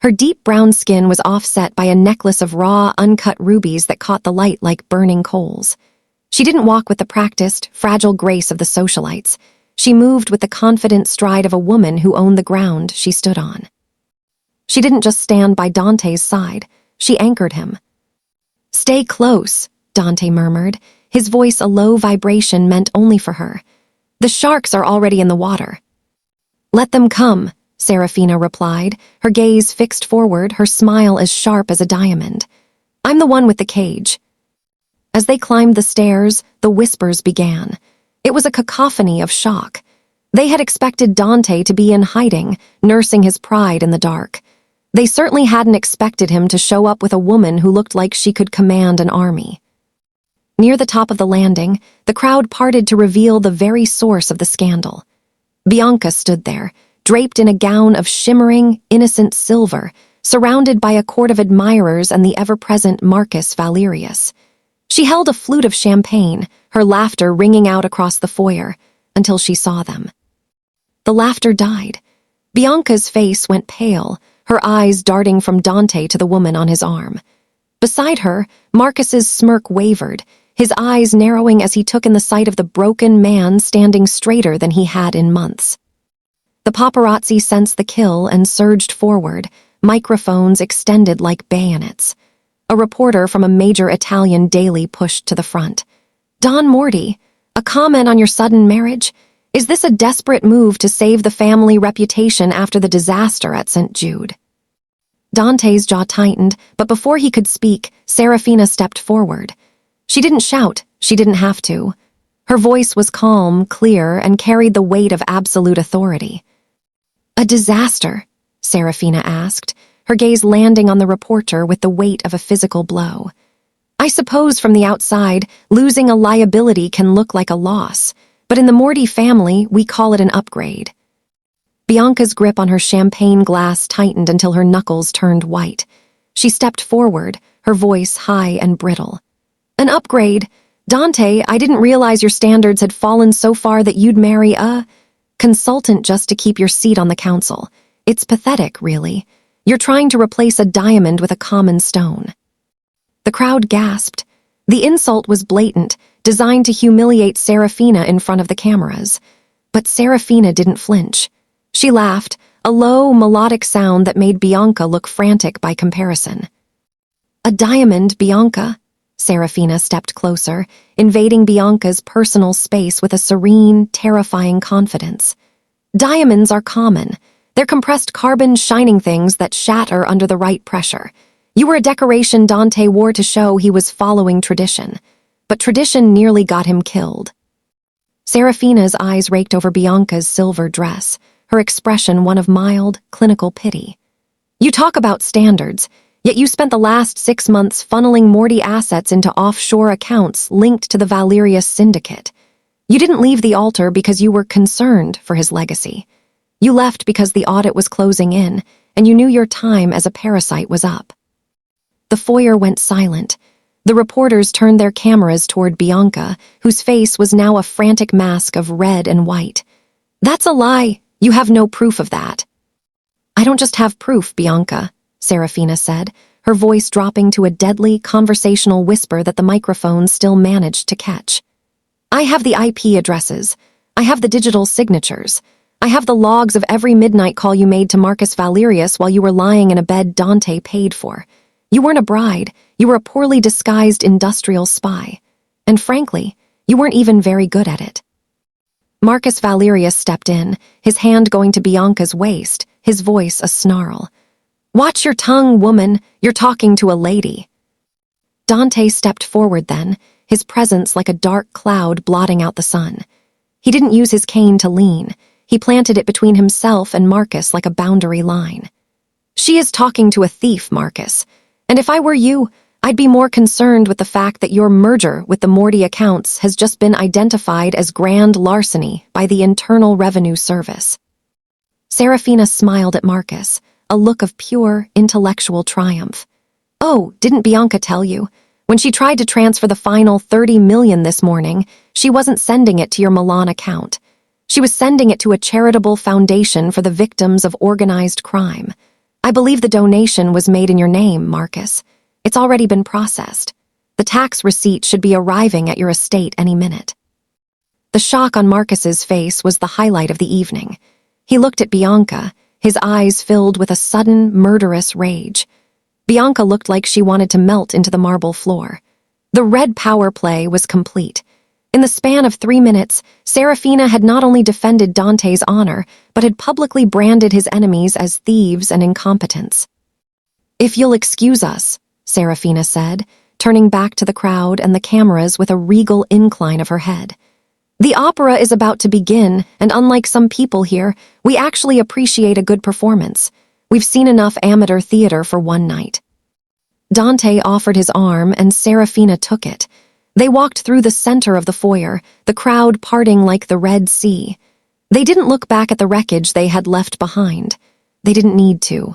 Her deep brown skin was offset by a necklace of raw, uncut rubies that caught the light like burning coals. She didn't walk with the practiced, fragile grace of the socialites. She moved with the confident stride of a woman who owned the ground she stood on. She didn't just stand by Dante's side, she anchored him. "Stay close," Dante murmured, his voice a low vibration meant only for her. "The sharks are already in the water." "Let them come," Serafina replied, her gaze fixed forward, her smile as sharp as a diamond. "I'm the one with the cage." As they climbed the stairs, the whispers began. It was a cacophony of shock. They had expected Dante to be in hiding, nursing his pride in the dark. They certainly hadn't expected him to show up with a woman who looked like she could command an army. Near the top of the landing, the crowd parted to reveal the very source of the scandal. Bianca stood there, draped in a gown of shimmering, innocent silver, surrounded by a court of admirers and the ever-present Marcus Valerius. She held a flute of champagne, her laughter ringing out across the foyer, until she saw them. The laughter died. Bianca's face went pale, her eyes darting from Dante to the woman on his arm. Beside her, Marcus's smirk wavered, his eyes narrowing as he took in the sight of the broken man standing straighter than he had in months. The paparazzi sensed the kill and surged forward, microphones extended like bayonets. A reporter from a major Italian daily pushed to the front. "Don Morty, a comment on your sudden marriage? Is this a desperate move to save the family reputation after the disaster at St. Jude?" Dante's jaw tightened, but before he could speak, Serafina stepped forward. She didn't shout, she didn't have to. Her voice was calm, clear, and carried the weight of absolute authority. "A disaster?" Serafina asked, her gaze landing on the reporter with the weight of a physical blow. "I suppose from the outside, losing a liability can look like a loss, but in the Morty family, we call it an upgrade." Bianca's grip on her champagne glass tightened until her knuckles turned white. She stepped forward, her voice high and brittle. An upgrade. Dante, I didn't realize your standards had fallen so far that you'd marry a consultant just to keep your seat on the council. It's pathetic, really. You're trying to replace a diamond with a common stone. The crowd gasped. The insult was blatant, designed to humiliate Serafina in front of the cameras. But Serafina didn't flinch. She laughed, a low, melodic sound that made Bianca look frantic by comparison. A diamond, Bianca? Serafina stepped closer, invading Bianca's personal space with a serene, terrifying confidence. Diamonds are common. They're compressed carbon shining things that shatter under the right pressure. You were a decoration Dante wore to show he was following tradition. But tradition nearly got him killed. Serafina's eyes raked over Bianca's silver dress, her expression one of mild, clinical pity. You talk about standards, yet you spent the last 6 months funneling Morty assets into offshore accounts linked to the Valerius syndicate. You didn't leave the altar because you were concerned for his legacy. You left because the audit was closing in, and you knew your time as a parasite was up. The foyer went silent. The reporters turned their cameras toward Bianca, whose face was now a frantic mask of red and white. That's a lie. You have no proof of that. I don't just have proof, Bianca, Serafina said, her voice dropping to a deadly, conversational whisper that the microphone still managed to catch. I have the IP addresses. I have the digital signatures. I have the logs of every midnight call you made to Marcus Valerius while you were lying in a bed Dante paid for. You weren't a bride. You were a poorly disguised industrial spy. And frankly, you weren't even very good at it. Marcus Valerius stepped in, his hand going to Bianca's waist, his voice a snarl. Watch your tongue, woman. You're talking to a lady. Dante stepped forward then, his presence like a dark cloud blotting out the sun. He didn't use his cane to lean. He planted it between himself and Marcus like a boundary line. She is talking to a thief, Marcus. And if I were you, I'd be more concerned with the fact that your merger with the Morty accounts has just been identified as grand larceny by the Internal Revenue Service. Serafina smiled at Marcus, a look of pure, intellectual triumph. Oh, didn't Bianca tell you? When she tried to transfer the final $30 million this morning, she wasn't sending it to your Milan account. She was sending it to a charitable foundation for the victims of organized crime. I believe the donation was made in your name, Marcus. It's already been processed. The tax receipt should be arriving at your estate any minute. The shock on Marcus's face was the highlight of the evening. He looked at Bianca, his eyes filled with a sudden, murderous rage. Bianca looked like she wanted to melt into the marble floor. The red power play was complete. In the span of 3 minutes, Serafina had not only defended Dante's honor, but had publicly branded his enemies as thieves and incompetents. If you'll excuse us, Serafina said, turning back to the crowd and the cameras with a regal incline of her head. The opera is about to begin, and unlike some people here, we actually appreciate a good performance. We've seen enough amateur theater for one night. Dante offered his arm, and Serafina took it. They walked through the center of the foyer, the crowd parting like the Red Sea. They didn't look back at the wreckage they had left behind. They didn't need to.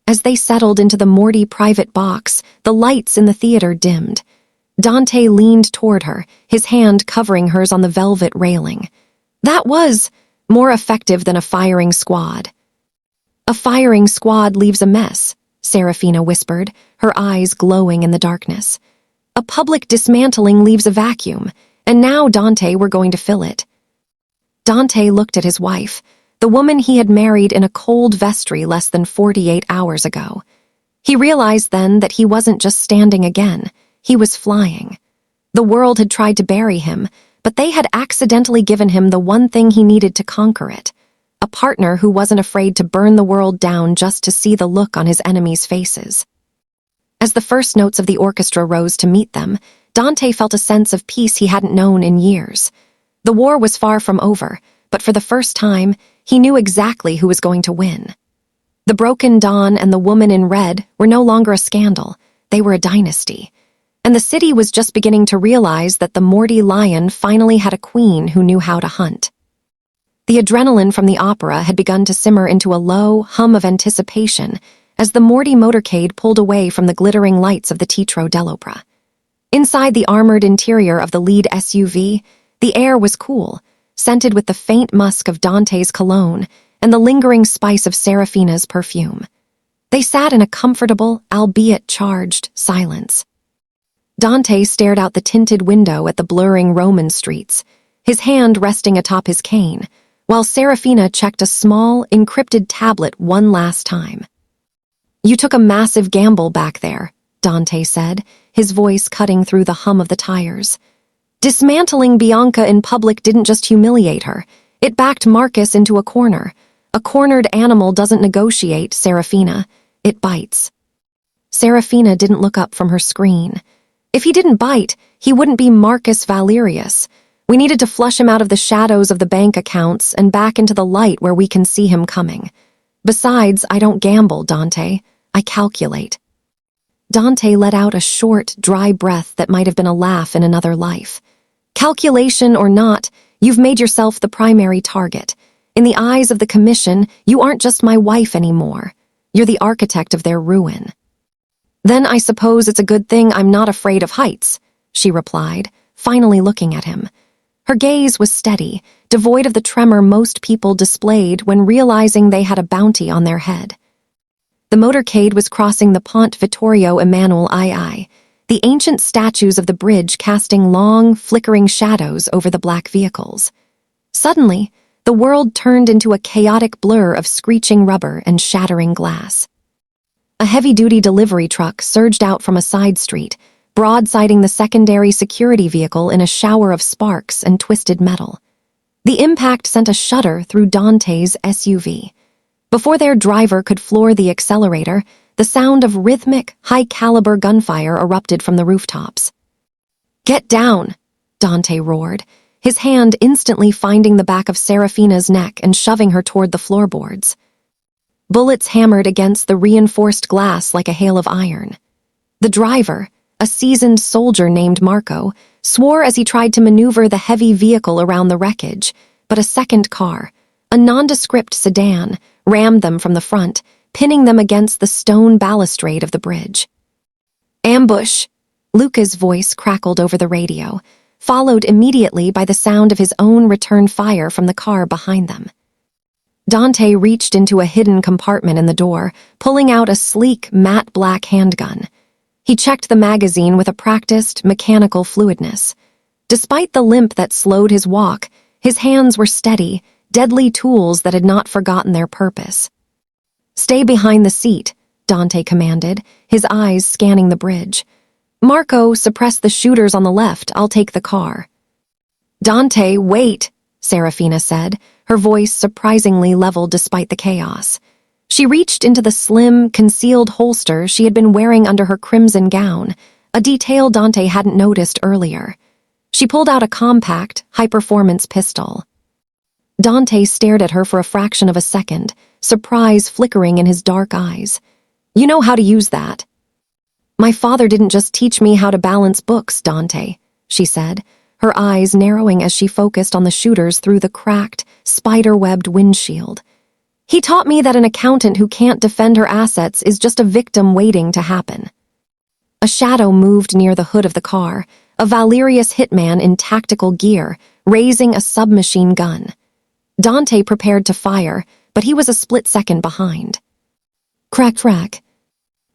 As they settled into the Morty private box, the lights in the theater dimmed. Dante leaned toward her, his hand covering hers on the velvet railing. That was more effective than a firing squad. A firing squad leaves a mess, Serafina whispered, her eyes glowing in the darkness. A public dismantling leaves a vacuum, and now, Dante, we're going to fill it. Dante looked at his wife, the woman he had married in a cold vestry less than 48 hours ago. He realized then that he wasn't just standing again, he was flying. The world had tried to bury him, but they had accidentally given him the one thing he needed to conquer it. A partner who wasn't afraid to burn the world down just to see the look on his enemies' faces. As the first notes of the orchestra rose to meet them, Dante felt a sense of peace he hadn't known in years. The war was far from over, but for the first time, he knew exactly who was going to win. The Broken Dawn and the woman in red were no longer a scandal, they were a dynasty. And the city was just beginning to realize that the Morty lion finally had a queen who knew how to hunt. The adrenaline from the opera had begun to simmer into a low hum of anticipation as the Morty motorcade pulled away from the glittering lights of the Teatro dell'Opera. Inside the armored interior of the lead SUV, the air was cool, scented with the faint musk of Dante's cologne and the lingering spice of Serafina's perfume. They sat in a comfortable, albeit charged, silence. Dante stared out the tinted window at the blurring Roman streets, his hand resting atop his cane, while Serafina checked a small, encrypted tablet one last time. "You took a massive gamble back there," Dante said, his voice cutting through the hum of the tires. "Dismantling Bianca in public didn't just humiliate her, it backed Marcus into a corner. A cornered animal doesn't negotiate, Serafina. It bites." Serafina didn't look up from her screen. If he didn't bite, he wouldn't be Marcus Valerius. We needed to flush him out of the shadows of the bank accounts and back into the light where we can see him coming. Besides, I don't gamble, Dante. I calculate. Dante let out a short, dry breath that might have been a laugh in another life. Calculation or not, you've made yourself the primary target. In the eyes of the commission, you aren't just my wife anymore. You're the architect of their ruin. "Then I suppose it's a good thing I'm not afraid of heights," she replied, finally looking at him. Her gaze was steady, devoid of the tremor most people displayed when realizing they had a bounty on their head. The motorcade was crossing the Pont Vittorio Emanuele II, the ancient statues of the bridge casting long, flickering shadows over the black vehicles. Suddenly, the world turned into a chaotic blur of screeching rubber and shattering glass. A heavy-duty delivery truck surged out from a side street, broadsiding the secondary security vehicle in a shower of sparks and twisted metal. The impact sent a shudder through Dante's SUV. Before their driver could floor the accelerator, the sound of rhythmic, high-caliber gunfire erupted from the rooftops. "Get down!" Dante roared, his hand instantly finding the back of Serafina's neck and shoving her toward the floorboards. Bullets hammered against the reinforced glass like a hail of iron. The driver, a seasoned soldier named Marco, swore as he tried to maneuver the heavy vehicle around the wreckage, but a second car, a nondescript sedan, rammed them from the front, pinning them against the stone balustrade of the bridge. "Ambush!" Luca's voice crackled over the radio, followed immediately by the sound of his own return fire from the car behind them. Dante reached into a hidden compartment in the door, pulling out a sleek, matte black handgun. He checked the magazine with a practiced, mechanical fluidness. Despite the limp that slowed his walk, his hands were steady, deadly tools that had not forgotten their purpose. "Stay behind the seat," Dante commanded, his eyes scanning the bridge. "Marco, suppress the shooters on the left, I'll take the car." "Dante, wait," Serafina said, her voice surprisingly level despite the chaos. She reached into the slim, concealed holster she had been wearing under her crimson gown, a detail Dante hadn't noticed earlier. She pulled out a compact, high-performance pistol. Dante stared at her for a fraction of a second, surprise flickering in his dark eyes. "You know how to use that." "My father didn't just teach me how to balance books, Dante," she said, her eyes narrowing as she focused on the shooters through the cracked, spider-webbed windshield. "He taught me that an accountant who can't defend her assets is just a victim waiting to happen." A shadow moved near the hood of the car, a Valerius hitman in tactical gear, raising a submachine gun. Dante prepared to fire, but he was a split second behind. Crack, crack.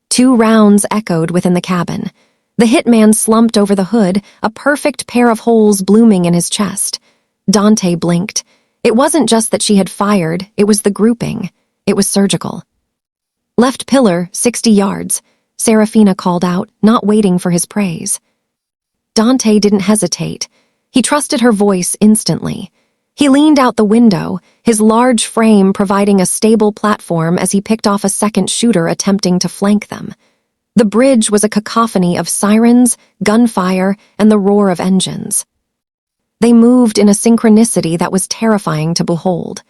2 rounds echoed within the cabin. The hitman slumped over the hood, a perfect pair of holes blooming in his chest. Dante blinked. It wasn't just that she had fired, it was the grouping. It was surgical. "Left pillar, 60 yards, Serafina called out, not waiting for his praise. Dante didn't hesitate. He trusted her voice instantly. He leaned out the window, his large frame providing a stable platform as he picked off a second shooter attempting to flank them. The bridge was a cacophony of sirens, gunfire, and the roar of engines. They moved in a synchronicity that was terrifying to behold.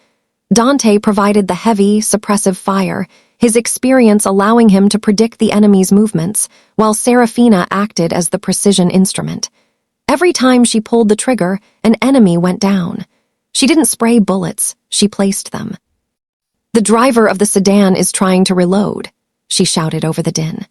Dante provided the heavy, suppressive fire, his experience allowing him to predict the enemy's movements, while Serafina acted as the precision instrument. Every time she pulled the trigger, an enemy went down. She didn't spray bullets, she placed them. "The driver of the sedan is trying to reload," she shouted over the din.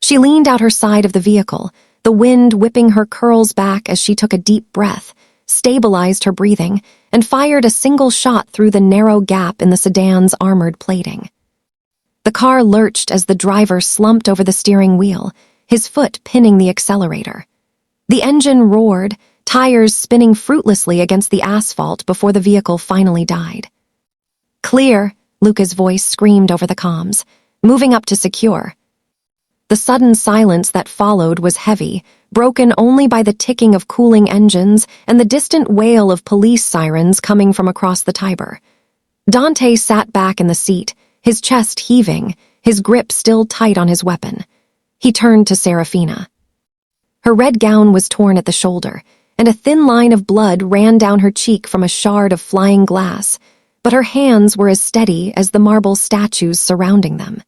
She leaned out her side of the vehicle, the wind whipping her curls back as she took a deep breath, stabilized her breathing, and fired a single shot through the narrow gap in the sedan's armored plating. The car lurched as the driver slumped over the steering wheel, his foot pinning the accelerator. The engine roared, tires spinning fruitlessly against the asphalt before the vehicle finally died. "Clear," Luca's voice screamed over the comms, moving up to secure. The sudden silence that followed was heavy, broken only by the ticking of cooling engines and the distant wail of police sirens coming from across the Tiber. Dante sat back in the seat, his chest heaving, his grip still tight on his weapon. He turned to Serafina. Her red gown was torn at the shoulder, and a thin line of blood ran down her cheek from a shard of flying glass, but her hands were as steady as the marble statues surrounding them.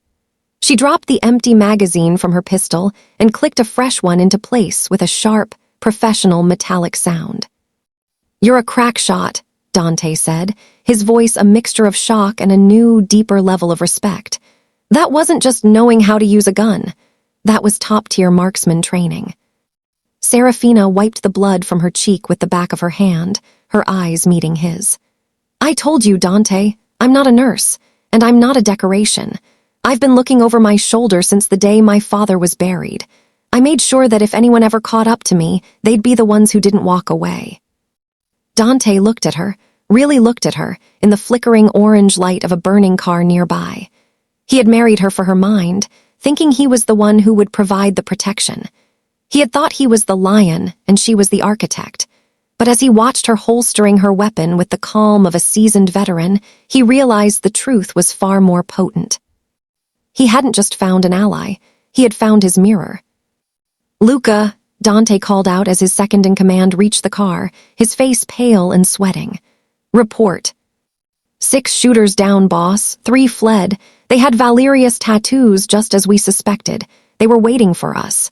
She dropped the empty magazine from her pistol and clicked a fresh one into place with a sharp, professional metallic sound. "You're a crack shot," Dante said, his voice a mixture of shock and a new, deeper level of respect. That wasn't just knowing how to use a gun. That was top-tier marksman training. Serafina wiped the blood from her cheek with the back of her hand, her eyes meeting his. "I told you, Dante, I'm not a nurse, and I'm not a decoration. I've been looking over my shoulder since the day my father was buried. I made sure that if anyone ever caught up to me, they'd be the ones who didn't walk away." Dante looked at her, really looked at her, in the flickering orange light of a burning car nearby. He had married her for her mind, thinking he was the one who would provide the protection. He had thought he was the lion and she was the architect. But as he watched her holstering her weapon with the calm of a seasoned veteran, he realized the truth was far more potent. He hadn't just found an ally, he had found his mirror. "Luca," Dante called out as his second-in-command reached the car, his face pale and sweating. "Report." "6 shooters down, boss. 3 fled. They had Valerius tattoos just as we suspected. They were waiting for us."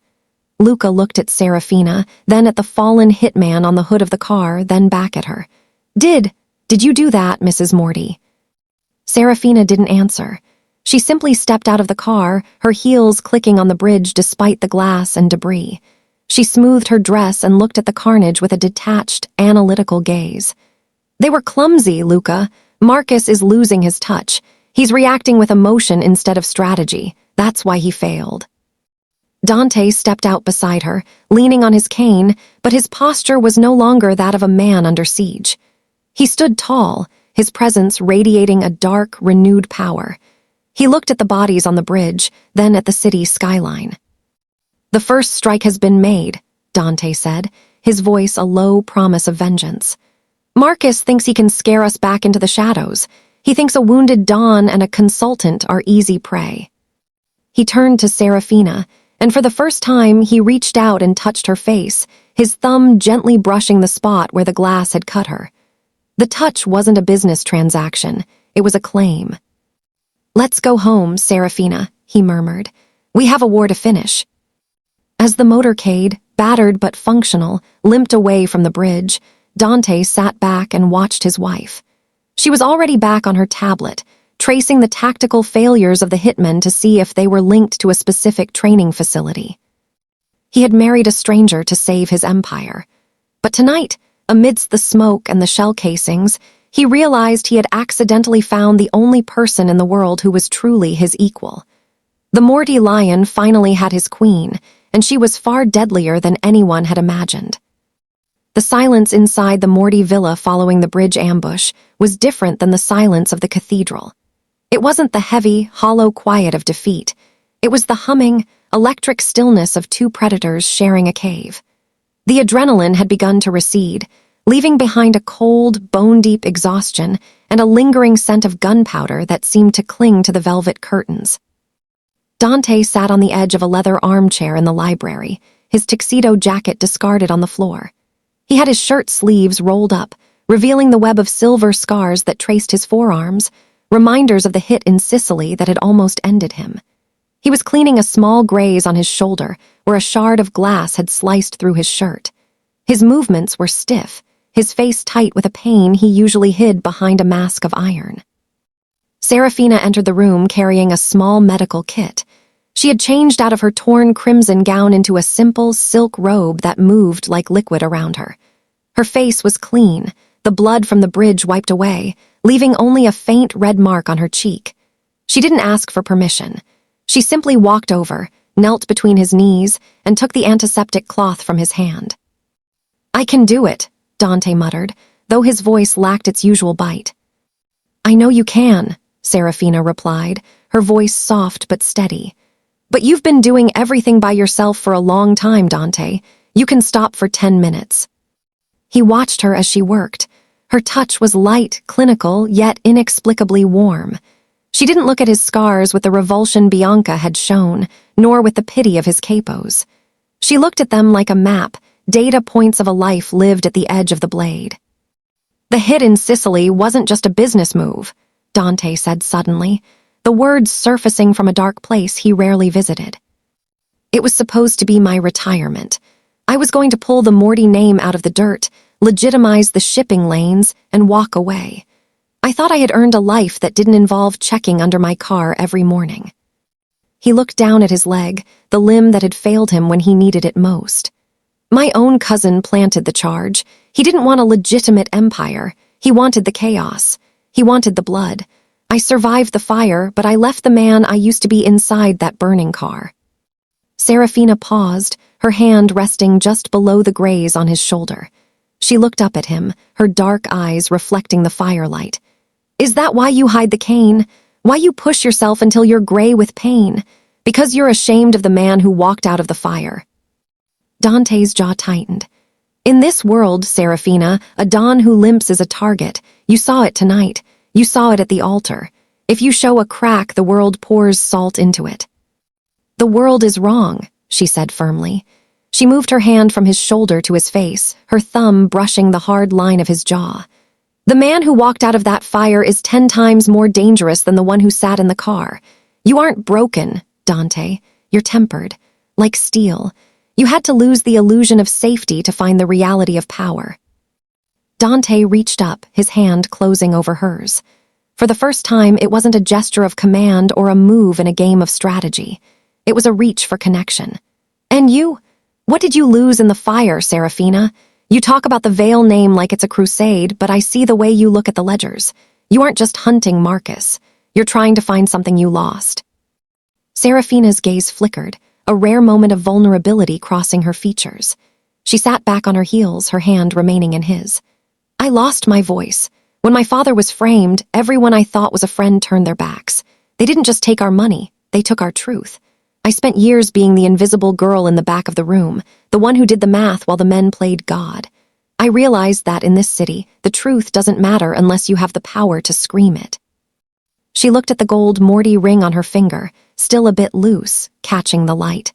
Luca looked at Serafina, then at the fallen hitman on the hood of the car, then back at her. Did you do that, Mrs. Morty?" Serafina didn't answer. She simply stepped out of the car, her heels clicking on the bridge despite the glass and debris. She smoothed her dress and looked at the carnage with a detached, analytical gaze. "They were clumsy, Luca. Marcus is losing his touch. He's reacting with emotion instead of strategy. That's why he failed." Dante stepped out beside her, leaning on his cane, but his posture was no longer that of a man under siege. He stood tall, his presence radiating a dark, renewed power. He looked at the bodies on the bridge, then at the city skyline. "The first strike has been made," Dante said, his voice a low promise of vengeance. "Marcus thinks he can scare us back into the shadows. He thinks a wounded Don and a consultant are easy prey." He turned to Serafina, and for the first time he reached out and touched her face, his thumb gently brushing the spot where the glass had cut her. The touch wasn't a business transaction, it was a claim. "Let's go home, Serafina," he murmured. "We have a war to finish." As the motorcade, battered but functional, limped away from the bridge, Dante sat back and watched his wife. She was already back on her tablet, tracing the tactical failures of the hitmen to see if they were linked to a specific training facility. He had married a stranger to save his empire. But tonight, amidst the smoke and the shell casings, he realized he had accidentally found the only person in the world who was truly his equal. The Morty lion finally had his queen, and she was far deadlier than anyone had imagined. The silence inside the Morty villa following the bridge ambush was different than the silence of the cathedral. It wasn't the heavy, hollow quiet of defeat. It was the humming, electric stillness of 2 predators sharing a cave. The adrenaline had begun to recede, leaving behind a cold, bone-deep exhaustion and a lingering scent of gunpowder that seemed to cling to the velvet curtains. Dante sat on the edge of a leather armchair in the library, his tuxedo jacket discarded on the floor. He had his shirt sleeves rolled up, revealing the web of silver scars that traced his forearms, reminders of the hit in Sicily that had almost ended him. He was cleaning a small graze on his shoulder, where a shard of glass had sliced through his shirt. His movements were stiff, his face tight with a pain he usually hid behind a mask of iron. Serafina entered the room carrying a small medical kit. She had changed out of her torn crimson gown into a simple silk robe that moved like liquid around her. Her face was clean, the blood from the bridge wiped away, leaving only a faint red mark on her cheek. She didn't ask for permission. She simply walked over, knelt between his knees, and took the antiseptic cloth from his hand. "I can do it," Dante muttered, though his voice lacked its usual bite. "I know you can," Serafina replied, her voice soft but steady. "But you've been doing everything by yourself for a long time, Dante. You can stop for 10 minutes. He watched her as she worked. Her touch was light, clinical, yet inexplicably warm. She didn't look at his scars with the revulsion Bianca had shown, nor with the pity of his capos. She looked at them like a map, data points of a life lived at the edge of the blade. "The hit in Sicily wasn't just a business move," Dante said suddenly, the words surfacing from a dark place he rarely visited. "It was supposed to be my retirement. I was going to pull the Morty name out of the dirt, legitimize the shipping lanes, and walk away. I thought I had earned a life that didn't involve checking under my car every morning." He looked down at his leg, the limb that had failed him when he needed it most. "My own cousin planted the charge. He didn't want a legitimate empire. He wanted the chaos. He wanted the blood. I survived the fire, but I left the man I used to be inside that burning car." Serafina paused, her hand resting just below the graze on his shoulder. She looked up at him, her dark eyes reflecting the firelight. "Is that why you hide the cane? Why you push yourself until you're gray with pain? Because you're ashamed of the man who walked out of the fire?" Dante's jaw tightened. "In this world, Serafina, a Don who limps is a target. You saw it tonight. You saw it at the altar. If you show a crack, the world pours salt into it." "The world is wrong," she said firmly. She moved her hand from his shoulder to his face, her thumb brushing the hard line of his jaw. "The man who walked out of that fire is 10 times more dangerous than the one who sat in the car. You aren't broken, Dante. You're tempered, like steel. You had to lose the illusion of safety to find the reality of power." Dante reached up, his hand closing over hers. For the first time, it wasn't a gesture of command or a move in a game of strategy. It was a reach for connection. "And you? What did you lose in the fire, Serafina? You talk about the Veil name like it's a crusade, but I see the way you look at the ledgers. You aren't just hunting Marcus. You're trying to find something you lost." Serafina's gaze flickered, a rare moment of vulnerability crossing her features. She sat back on her heels, her hand remaining in his. "I lost my voice. When my father was framed, everyone I thought was a friend turned their backs. They didn't just take our money, they took our truth. I spent years being the invisible girl in the back of the room, the one who did the math while the men played God. I realized that in this city, the truth doesn't matter unless you have the power to scream it." She looked at the gold Morty ring on her finger, still a bit loose, catching the light.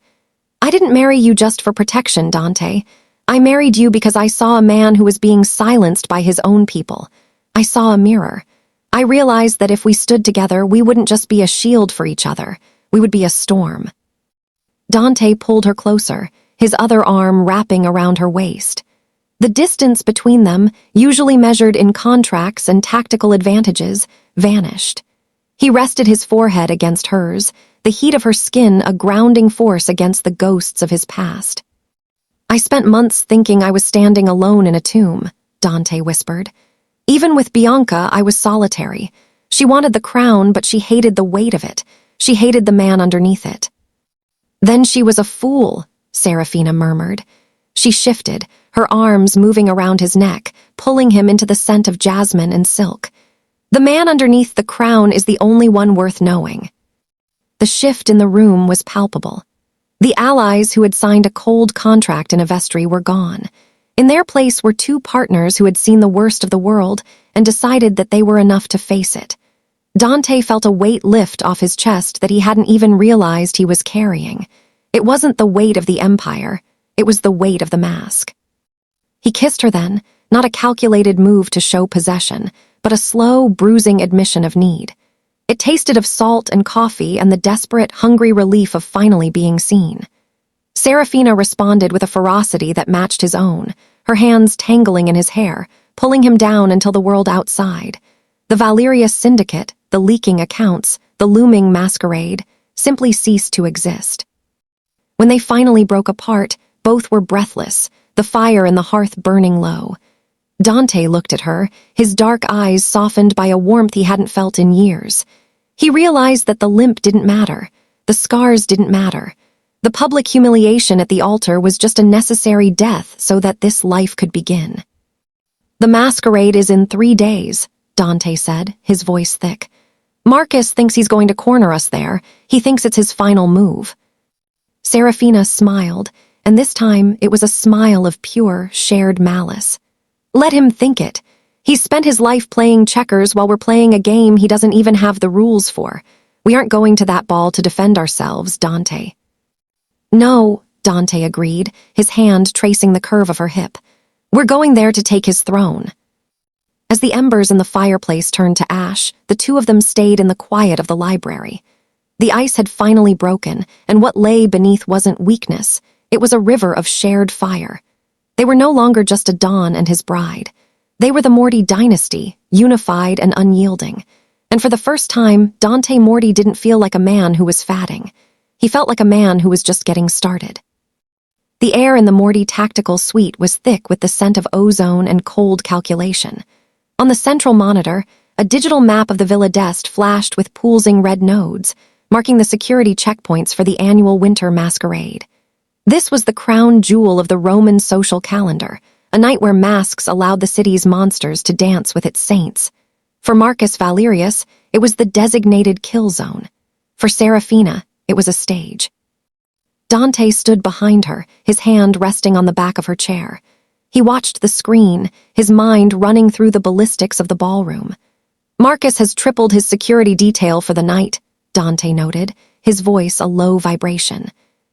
"I didn't marry you just for protection, Dante. I married you because I saw a man who was being silenced by his own people. I saw a mirror. I realized that if we stood together, we wouldn't just be a shield for each other. We would be a storm." Dante pulled her closer, his other arm wrapping around her waist. The distance between them, usually measured in contracts and tactical advantages, vanished. He rested his forehead against hers, the heat of her skin a grounding force against the ghosts of his past. "I spent months thinking I was standing alone in a tomb," Dante whispered. "Even with Bianca, I was solitary. She wanted the crown, but she hated the weight of it. She hated the man underneath it." "Then she was a fool," Serafina murmured. She shifted, her arms moving around his neck, pulling him into the scent of jasmine and silk. "The man underneath the crown is the only one worth knowing." The shift in the room was palpable. The allies who had signed a cold contract in a vestry were gone. In their place were 2 partners who had seen the worst of the world and decided that they were enough to face it. Dante felt a weight lift off his chest that he hadn't even realized he was carrying. It wasn't the weight of the empire, it was the weight of the mask. He kissed her then, not a calculated move to show possession, but a slow, bruising admission of need. It tasted of salt and coffee and the desperate, hungry relief of finally being seen. Serafina responded with a ferocity that matched his own, her hands tangling in his hair, pulling him down until the world outside. The Valerius syndicate, the leaking accounts, the looming masquerade, simply ceased to exist. When they finally broke apart, both were breathless, the fire in the hearth burning low. Dante looked at her, his dark eyes softened by a warmth he hadn't felt in years. He realized that the limp didn't matter, the scars didn't matter. The public humiliation at the altar was just a necessary death so that this life could begin. "The masquerade is in 3 days," Dante said, his voice thick. "Marcus thinks he's going to corner us there. He thinks it's his final move." Serafina smiled, and this time it was a smile of pure, shared malice. "Let him think it. He's spent his life playing checkers while we're playing a game he doesn't even have the rules for. We aren't going to that ball to defend ourselves, Dante." "No," Dante agreed, his hand tracing the curve of her hip. "We're going there to take his throne." As the embers in the fireplace turned to ash, the two of them stayed in the quiet of the library. The ice had finally broken, and what lay beneath wasn't weakness. It was a river of shared fire. They were no longer just a Don and his bride. They were the Morty dynasty, unified and unyielding. And for the first time, Dante Morty didn't feel like a man who was fatting. He felt like a man who was just getting started. The air in the Morty tactical suite was thick with the scent of ozone and cold calculation. On the central monitor, a digital map of the Villa d'Est flashed with pulsing red nodes, marking the security checkpoints for the annual winter masquerade. This was the crown jewel of the Roman social calendar, a night where masks allowed the city's monsters to dance with its saints. For Marcus Valerius, it was the designated kill zone. For Serafina, it was a stage. Dante stood behind her, his hand resting on the back of her chair. He watched the screen, his mind running through the ballistics of the ballroom. "Marcus has tripled his security detail for the night," Dante noted, his voice a low vibration.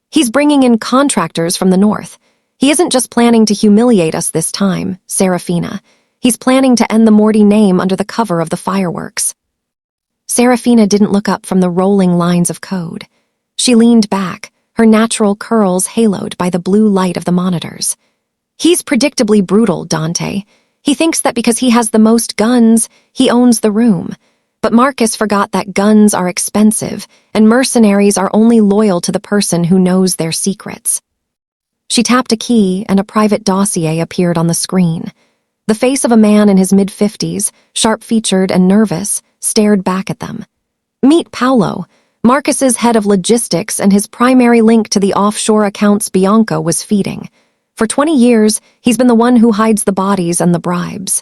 "He's bringing in contractors from the north. He isn't just planning to humiliate us this time, Serafina. He's planning to end the Morty name under the cover of the fireworks." Serafina didn't look up from the rolling lines of code. She leaned back, her natural curls haloed by the blue light of the monitors. "He's predictably brutal, Dante. He thinks that because he has the most guns, he owns the room. But Marcus forgot that guns are expensive, and mercenaries are only loyal to the person who knows their secrets." She tapped a key, and a private dossier appeared on the screen. The face of a man in his mid-50s, sharp-featured and nervous, stared back at them. "Meet Paolo, Marcus's head of logistics, and his primary link to the offshore accounts Bianca was feeding. For 20 years, he's been the one who hides the bodies and the bribes."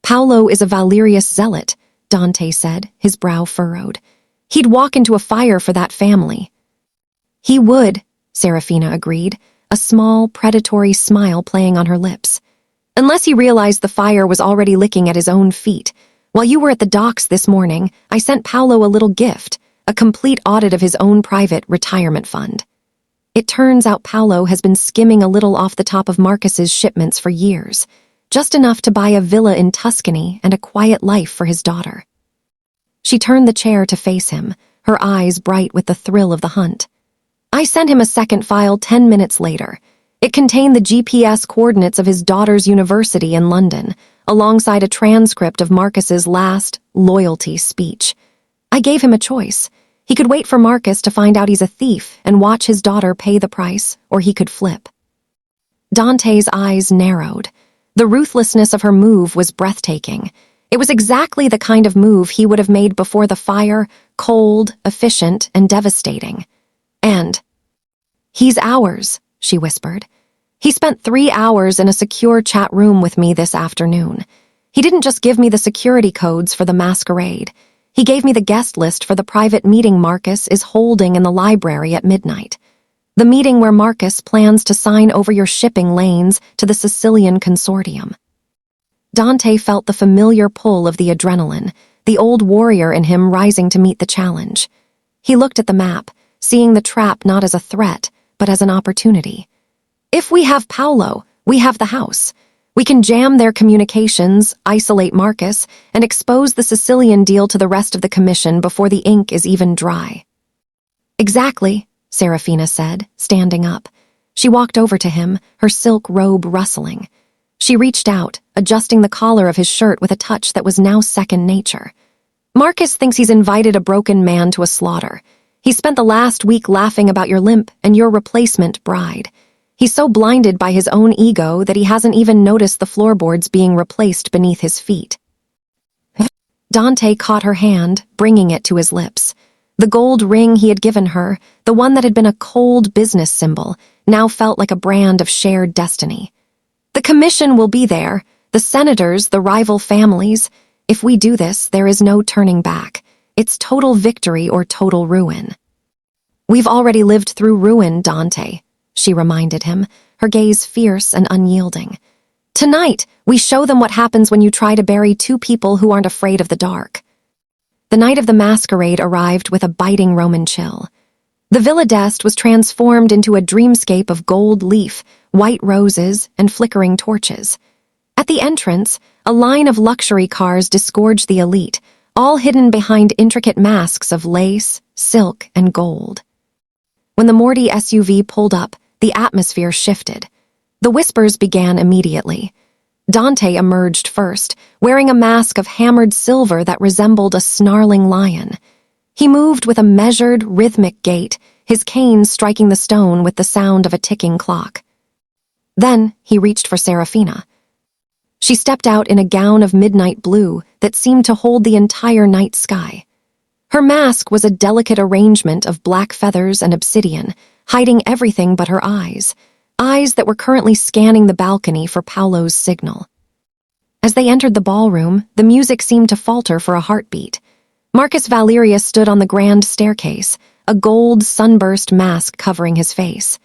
"Paolo is a Valerius zealot," Dante said, his brow furrowed. "He'd walk into a fire for that family." "He would," Serafina agreed, a small, predatory smile playing on her lips. "Unless he realized the fire was already licking at his own feet. While you were at the docks this morning, I sent Paolo a little gift, a complete audit of his own private retirement fund. It turns out Paolo has been skimming a little off the top of Marcus's shipments for years, just enough to buy a villa in Tuscany and a quiet life for his daughter." She turned the chair to face him, her eyes bright with the thrill of the hunt. "I sent him a second file 10 minutes later. It contained the GPS coordinates of his daughter's university in London, alongside a transcript of Marcus's last loyalty speech. I gave him a choice. He could wait for Marcus to find out he's a thief and watch his daughter pay the price, or he could flip." Dante's eyes narrowed. The ruthlessness of her move was breathtaking. It was exactly the kind of move he would have made before the fire, cold, efficient, and devastating. "And he's ours," she whispered. "He spent 3 hours in a secure chat room with me this afternoon. He didn't just give me the security codes for the masquerade. He gave me the guest list for the private meeting Marcus is holding in the library at midnight. The meeting where Marcus plans to sign over your shipping lanes to the Sicilian Consortium." Dante felt the familiar pull of the adrenaline, the old warrior in him rising to meet the challenge. He looked at the map, seeing the trap not as a threat, but as an opportunity. "If we have Paolo, we have the house. We can jam their communications, isolate Marcus, and expose the Sicilian deal to the rest of the commission before the ink is even dry." "Exactly," Serafina said, standing up. She walked over to him, her silk robe rustling. She reached out, adjusting the collar of his shirt with a touch that was now second nature. Marcus thinks he's invited a broken man to a slaughter. He spent the last week laughing about your limp and your replacement bride. He's so blinded by his own ego that he hasn't even noticed the floorboards being replaced beneath his feet. Dante caught her hand, bringing it to his lips. The gold ring he had given her, the one that had been a cold business symbol, now felt like a brand of shared destiny. The commission will be there, the senators, the rival families. If we do this, there is no turning back. It's total victory or total ruin. We've already lived through ruin, Dante, she reminded him, her gaze fierce and unyielding. Tonight, we show them what happens when you try to bury two people who aren't afraid of the dark. The night of the masquerade arrived with a biting Roman chill. The Villa d'Este was transformed into a dreamscape of gold leaf, white roses, and flickering torches. At the entrance, a line of luxury cars disgorged the elite, all hidden behind intricate masks of lace, silk, and gold. When the Morty SUV pulled up, the atmosphere shifted. The whispers began immediately. Dante emerged first, wearing a mask of hammered silver that resembled a snarling lion. He moved with a measured, rhythmic gait, his cane striking the stone with the sound of a ticking clock. Then he reached for Serafina. She stepped out in a gown of midnight blue that seemed to hold the entire night sky. Her mask was a delicate arrangement of black feathers and obsidian, hiding everything but her eyes that were currently scanning the balcony for Paolo's signal. As they entered the ballroom, the music seemed to falter for a heartbeat. Marcus Valerius stood on the grand staircase, a gold sunburst mask covering his face.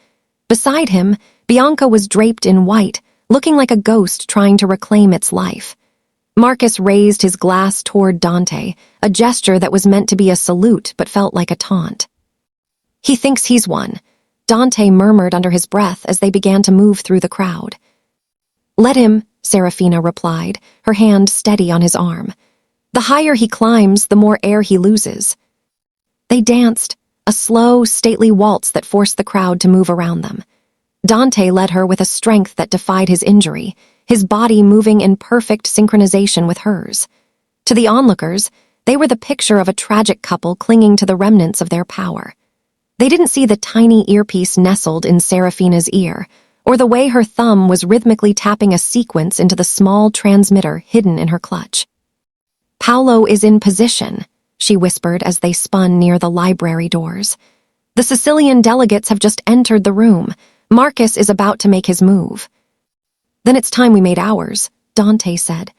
Beside him, Bianca was draped in white, looking like a ghost trying to reclaim its life. Marcus raised his glass toward Dante, a gesture that was meant to be a salute but felt like a taunt. He thinks he's won, Dante murmured under his breath as they began to move through the crowd. Let him, Serafina replied, her hand steady on his arm. The higher he climbs, the more air he loses. They danced, a slow, stately waltz that forced the crowd to move around them. Dante led her with a strength that defied his injury, his body moving in perfect synchronization with hers. To the onlookers, they were the picture of a tragic couple clinging to the remnants of their power. They didn't see the tiny earpiece nestled in Serafina's ear, or the way her thumb was rhythmically tapping a sequence into the small transmitter hidden in her clutch. Paolo is in position, she whispered as they spun near the library doors. The Sicilian delegates have just entered the room. Marcus is about to make his move. Then it's time we made ours, Dante said.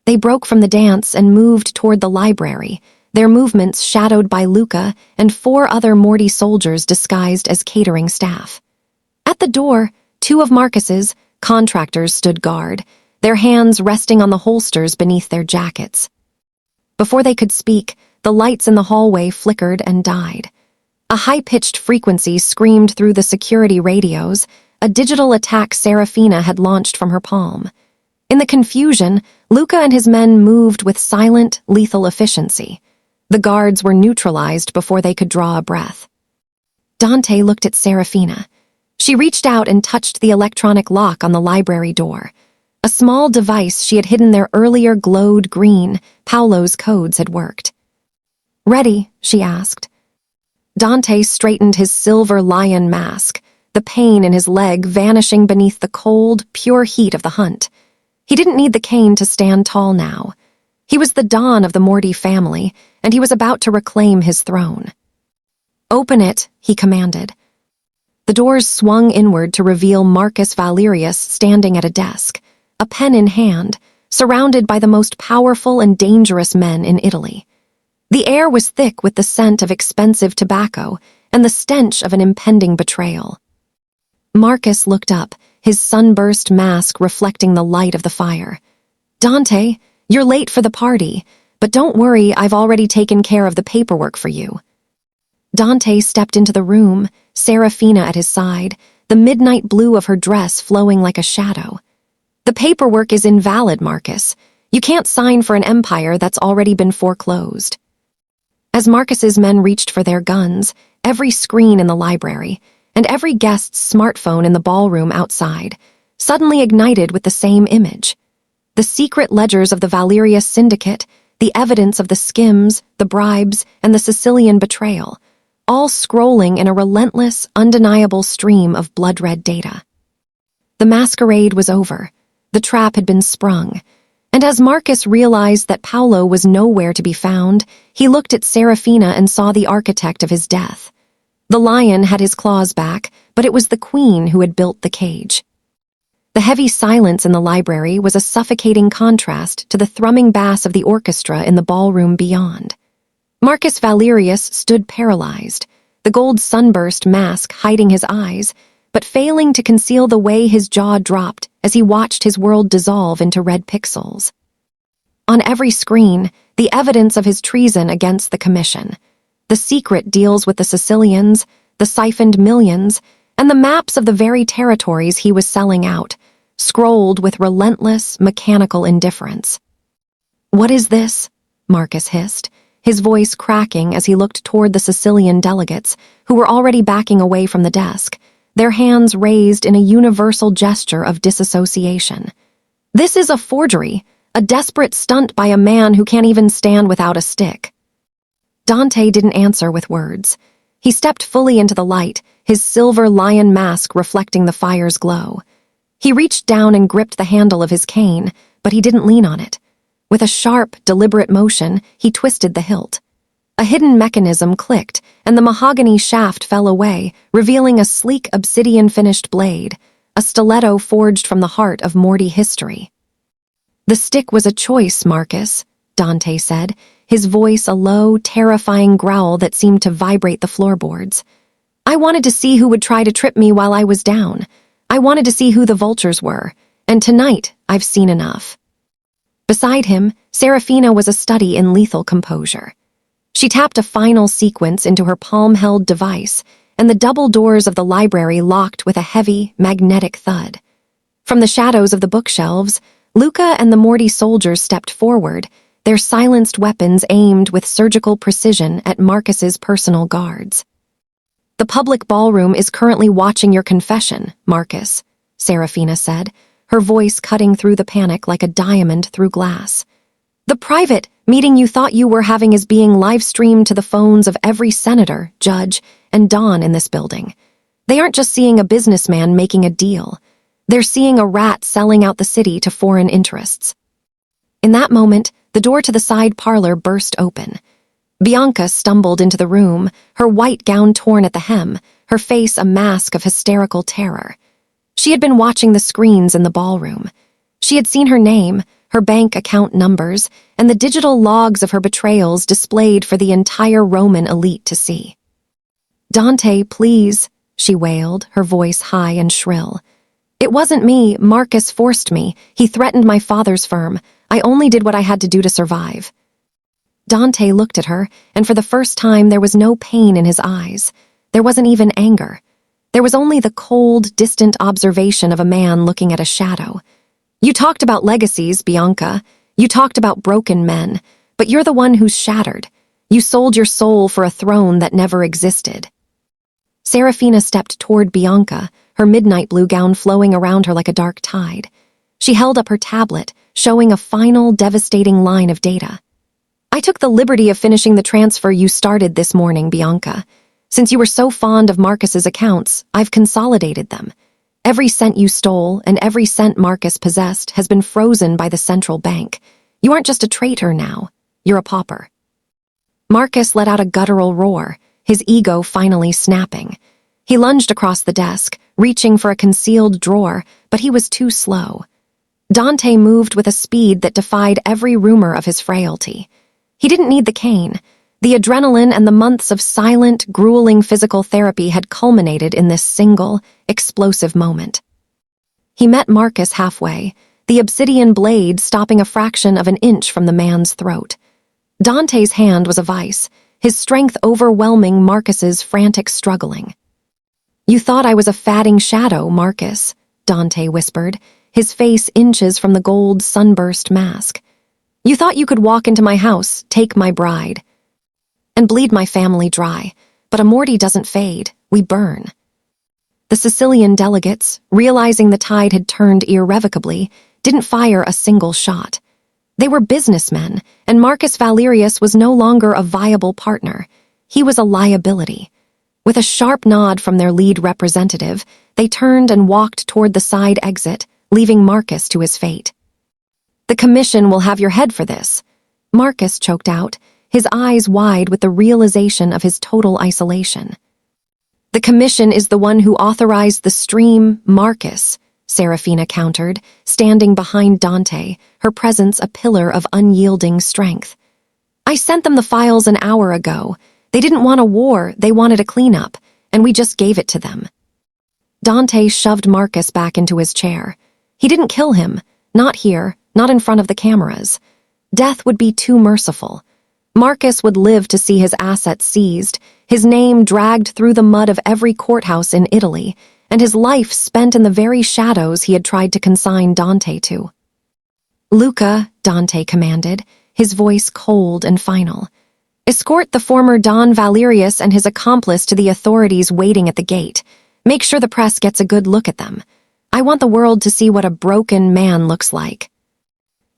They broke from the dance and moved toward the library, their movements shadowed by Luca and 4 other Morty soldiers disguised as catering staff. At the door, 2 of Marcus's contractors stood guard, their hands resting on the holsters beneath their jackets. Before they could speak, the lights in the hallway flickered and died. A high-pitched frequency screamed through the security radios, a digital attack Serafina had launched from her palm. In the confusion, Luca and his men moved with silent, lethal efficiency. The guards were neutralized before they could draw a breath. Dante looked at Serafina. She reached out and touched the electronic lock on the library door. A small device she had hidden there earlier glowed green. Paolo's codes had worked. Ready? She asked. Dante straightened his silver lion mask, the pain in his leg vanishing beneath the cold, pure heat of the hunt. He didn't need the cane to stand tall now. He was the Don of the Morty family, and he was about to reclaim his throne. Open it, he commanded. The doors swung inward to reveal Marcus Valerius standing at a desk, a pen in hand, surrounded by the most powerful and dangerous men in Italy. The air was thick with the scent of expensive tobacco and the stench of an impending betrayal. Marcus looked up, his sunburst mask reflecting the light of the fire. Dante, you're late for the party, but don't worry, I've already taken care of the paperwork for you. Dante stepped into the room, Serafina at his side, the midnight blue of her dress flowing like a shadow. The paperwork is invalid, Marcus. You can't sign for an empire that's already been foreclosed. As Marcus's men reached for their guns, every screen in the library, and every guest's smartphone in the ballroom outside suddenly ignited with the same image. The secret ledgers of the Valerius syndicate, the evidence of the skims, the bribes, and the Sicilian betrayal, all scrolling in a relentless, undeniable stream of blood-red data. The masquerade was over. The trap had been sprung. And as Marcus realized that Paolo was nowhere to be found, he looked at Serafina and saw the architect of his death. The lion had his claws back, but it was the queen who had built the cage. The heavy silence in the library was a suffocating contrast to the thrumming bass of the orchestra in the ballroom beyond. Marcus Valerius stood paralyzed, the gold sunburst mask hiding his eyes, but failing to conceal the way his jaw dropped as he watched his world dissolve into red pixels. On every screen, the evidence of his treason against the commission. The secret deals with the Sicilians, the siphoned millions, and the maps of the very territories he was selling out, scrolled with relentless, mechanical indifference. "What is this?" Marcus hissed, his voice cracking as he looked toward the Sicilian delegates, who were already backing away from the desk, their hands raised in a universal gesture of disassociation. "This is a forgery, a desperate stunt by a man who can't even stand without a stick." Dante didn't answer with words. He stepped fully into the light, his silver lion mask reflecting the fire's glow. He reached down and gripped the handle of his cane, but he didn't lean on it. With a sharp, deliberate motion, he twisted the hilt. A hidden mechanism clicked, and the mahogany shaft fell away, revealing a sleek obsidian-finished blade, a stiletto forged from the heart of Morty history. "The stick was a choice, Marcus," Dante said, his voice a low, terrifying growl that seemed to vibrate the floorboards. "I wanted to see who would try to trip me while I was down. I wanted to see who the vultures were, and tonight I've seen enough." Beside him, Serafina was a study in lethal composure. She tapped a final sequence into her palm-held device, and the double doors of the library locked with a heavy, magnetic thud. From the shadows of the bookshelves, Luca and the Morty soldiers stepped forward, their silenced weapons aimed with surgical precision at Marcus's personal guards. "The public ballroom is currently watching your confession, Marcus," Serafina said, her voice cutting through the panic like a diamond through glass. "The private meeting you thought you were having is being live-streamed to the phones of every senator, judge, and don in this building. They aren't just seeing a businessman making a deal. They're seeing a rat selling out the city to foreign interests." In that moment, the door to the side parlor burst open. Bianca stumbled into the room, her white gown torn at the hem, her face a mask of hysterical terror. She had been watching the screens in the ballroom. She had seen her name, her bank account numbers, and the digital logs of her betrayals displayed for the entire Roman elite to see. "Dante, please," she wailed, her voice high and shrill. "It wasn't me. Marcus forced me. He threatened my father's firm. I only did what I had to do to survive." Dante looked at her, and for the first time there was no pain in his eyes. There wasn't even anger. There was only the cold, distant observation of a man looking at a shadow. "You talked about legacies, Bianca. You talked about broken men, but you're the one who's shattered. You sold your soul for a throne that never existed." Serafina stepped toward Bianca, her midnight blue gown flowing around her like a dark tide. She held up her tablet, showing a final, devastating line of data. "I took the liberty of finishing the transfer you started this morning, Bianca. Since you were so fond of Marcus's accounts, I've consolidated them. Every cent you stole and every cent Marcus possessed has been frozen by the central bank. You aren't just a traitor now. You're a pauper." Marcus let out a guttural roar, his ego finally snapping. He lunged across the desk, reaching for a concealed drawer, but he was too slow. Dante moved with a speed that defied every rumor of his frailty. He didn't need the cane. The adrenaline and the months of silent, grueling physical therapy had culminated in this single, explosive moment. He met Marcus halfway, the obsidian blade stopping a fraction of an inch from the man's throat. Dante's hand was a vice, his strength overwhelming Marcus's frantic struggling. "You thought I was a fatting shadow, Marcus," Dante whispered, his face inches from the gold sunburst mask. "You thought you could walk into my house, take my bride, and bleed my family dry, but a Morty doesn't fade, we burn." The Sicilian delegates, realizing the tide had turned irrevocably, didn't fire a single shot. They were businessmen, and Marcus Valerius was no longer a viable partner. He was a liability. With a sharp nod from their lead representative, they turned and walked toward the side exit, leaving Marcus to his fate. "The commission will have your head for this," Marcus choked out, his eyes wide with the realization of his total isolation. "The commission is the one who authorized the stream, Marcus," Serafina countered, standing behind Dante, her presence a pillar of unyielding strength. "I sent them the files an hour ago. They didn't want a war, they wanted a cleanup, and we just gave it to them." Dante shoved Marcus back into his chair. He didn't kill him, not here, not in front of the cameras. Death would be too merciful. Marcus would live to see his assets seized, his name dragged through the mud of every courthouse in Italy, and his life spent in the very shadows he had tried to consign Dante to. "Luca," Dante commanded, his voice cold and final. "Escort the former Don Valerius and his accomplice to the authorities waiting at the gate. Make sure the press gets a good look at them. I want the world to see what a broken man looks like."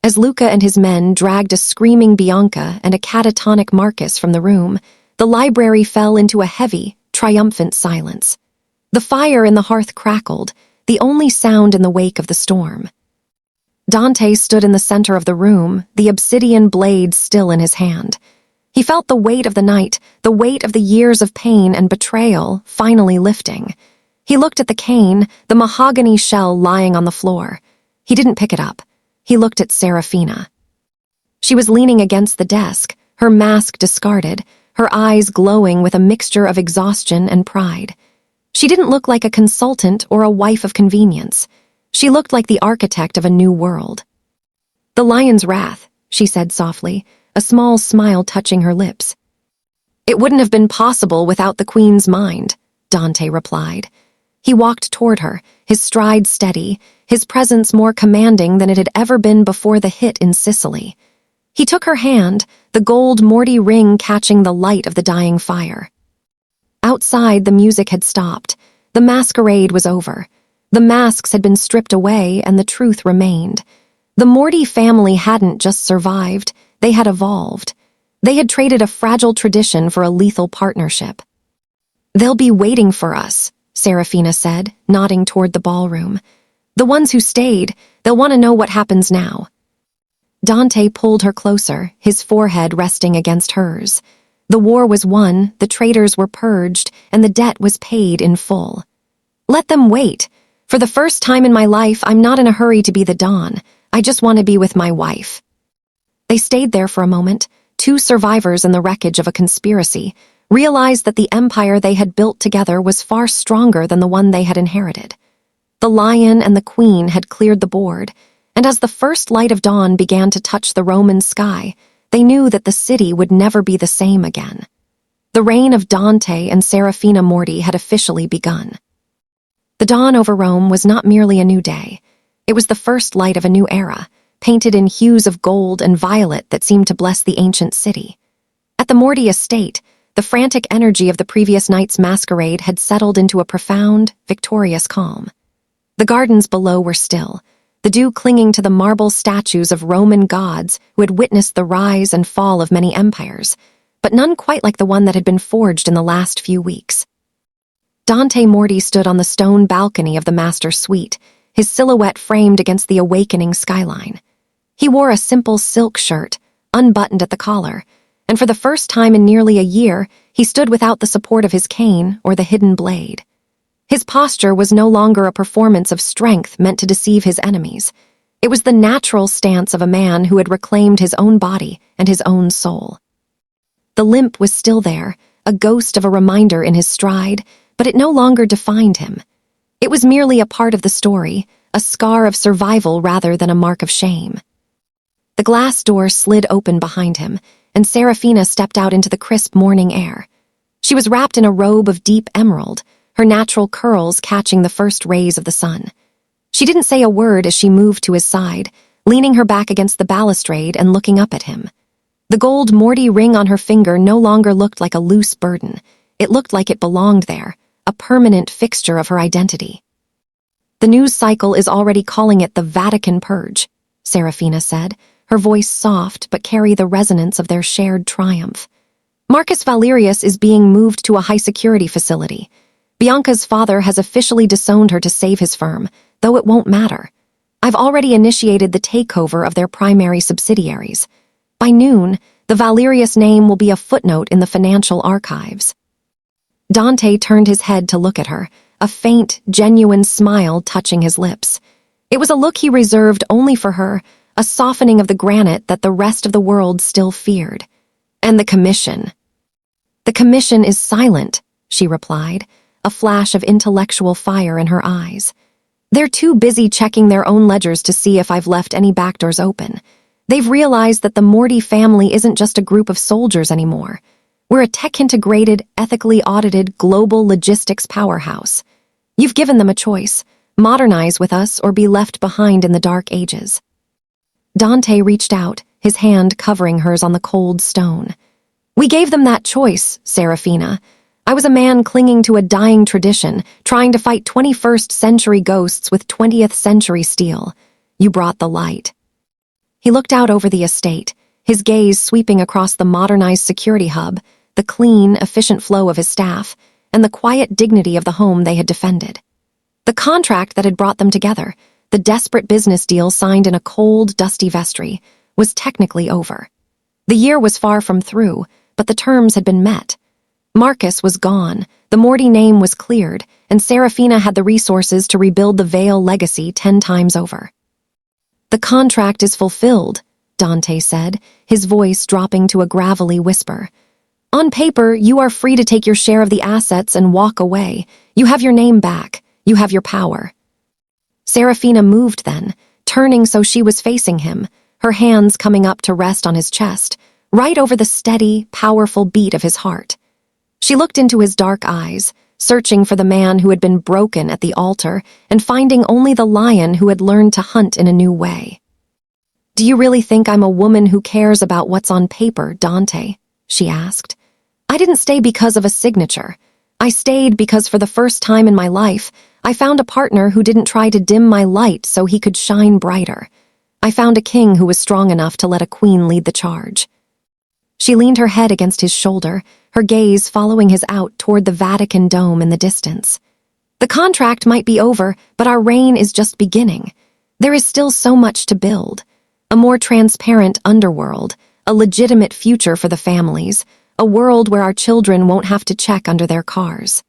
As Luca and his men dragged a screaming Bianca and a catatonic Marcus from the room, the library fell into a heavy, triumphant silence. The fire in the hearth crackled, the only sound in the wake of the storm. Dante stood in the center of the room, the obsidian blade still in his hand. He felt the weight of the night, the weight of the years of pain and betrayal, finally lifting. He looked at the cane, the mahogany shell lying on the floor. He didn't pick it up. He looked at Serafina. She was leaning against the desk, her mask discarded, her eyes glowing with a mixture of exhaustion and pride. She didn't look like a consultant or a wife of convenience. She looked like the architect of a new world. "The lion's wrath," she said softly, a small smile touching her lips. "It wouldn't have been possible without the Queen's mind," Dante replied. He walked toward her, his stride steady, his presence more commanding than it had ever been before the hit in Sicily. He took her hand, the gold Morty ring catching the light of the dying fire. Outside, the music had stopped. The masquerade was over. The masks had been stripped away, and the truth remained. The Morty family hadn't just survived, they had evolved. They had traded a fragile tradition for a lethal partnership. "They'll be waiting for us," Serafina said, nodding toward the ballroom. "The ones who stayed, they'll want to know what happens now." Dante pulled her closer, his forehead resting against hers. The war was won, the traitors were purged, and the debt was paid in full. "Let them wait. For the first time in my life, I'm not in a hurry to be the Don. I just want to be with my wife." They stayed there for a moment, two survivors in the wreckage of a conspiracy, realized that the empire they had built together was far stronger than the one they had inherited. The lion and the queen had cleared the board, and as the first light of dawn began to touch the Roman sky, they knew that the city would never be the same again. The reign of Dante and Serafina Morty had officially begun. The dawn over Rome was not merely a new day. It was the first light of a new era, painted in hues of gold and violet that seemed to bless the ancient city. At the Morty estate, the frantic energy of the previous night's masquerade had settled into a profound, victorious calm. The gardens below were still, the dew clinging to the marble statues of Roman gods who had witnessed the rise and fall of many empires, but none quite like the one that had been forged in the last few weeks. Dante Morty stood on the stone balcony of the master suite, his silhouette framed against the awakening skyline. He wore a simple silk shirt, unbuttoned at the collar, and for the first time in nearly a year, he stood without the support of his cane or the hidden blade. His posture was no longer a performance of strength meant to deceive his enemies. It was the natural stance of a man who had reclaimed his own body and his own soul. The limp was still there, a ghost of a reminder in his stride, but it no longer defined him. It was merely a part of the story, a scar of survival rather than a mark of shame. The glass door slid open behind him, and Serafina stepped out into the crisp morning air. She was wrapped in a robe of deep emerald, her natural curls catching the first rays of the sun. She didn't say a word as she moved to his side, leaning her back against the balustrade and looking up at him. The gold Morty ring on her finger no longer looked like a loose burden. It looked like it belonged there, a permanent fixture of her identity. "The news cycle is already calling it the Vatican Purge," Serafina said, her voice soft but carry the resonance of their shared triumph. "Marcus Valerius is being moved to a high-security facility. Bianca's father has officially disowned her to save his firm, though it won't matter. I've already initiated the takeover of their primary subsidiaries. By noon, the Valerius name will be a footnote in the financial archives." Dante turned his head to look at her, a faint, genuine smile touching his lips. It was a look he reserved only for her, a softening of the granite that the rest of the world still feared. "And the commission?" "The commission is silent," she replied, a flash of intellectual fire in her eyes. "They're too busy checking their own ledgers to see if I've left any backdoors open. They've realized that the Morty family isn't just a group of soldiers anymore. We're a tech-integrated, ethically audited, global logistics powerhouse. You've given them a choice: modernize with us or be left behind in the dark ages." Dante reached out, his hand covering hers on the cold stone. "We gave them that choice, Serafina. I was a man clinging to a dying tradition, trying to fight 21st century ghosts with 20th century steel. You brought the light." He looked out over the estate, his gaze sweeping across the modernized security hub, the clean, efficient flow of his staff, and the quiet dignity of the home they had defended. The contract that had brought them together, the desperate business deal signed in a cold, dusty vestry, was technically over. The year was far from through, but the terms had been met. Marcus was gone, the Morty name was cleared, and Serafina had the resources to rebuild the Vale legacy 10 times over. "The contract is fulfilled," Dante said, his voice dropping to a gravelly whisper. "On paper, you are free to take your share of the assets and walk away. You have your name back. You have your power." Serafina moved then, turning so she was facing him, her hands coming up to rest on his chest, right over the steady, powerful beat of his heart. She looked into his dark eyes, searching for the man who had been broken at the altar and finding only the lion who had learned to hunt in a new way. "Do you really think I'm a woman who cares about what's on paper, Dante?" she asked. "I didn't stay because of a signature. I stayed because for the first time in my life, I found a partner who didn't try to dim my light so he could shine brighter. I found a king who was strong enough to let a queen lead the charge." She leaned her head against his shoulder, her gaze following his out toward the Vatican dome in the distance. "The contract might be over, but our reign is just beginning. There is still so much to build. A more transparent underworld, a legitimate future for the families, a world where our children won't have to check under their cars."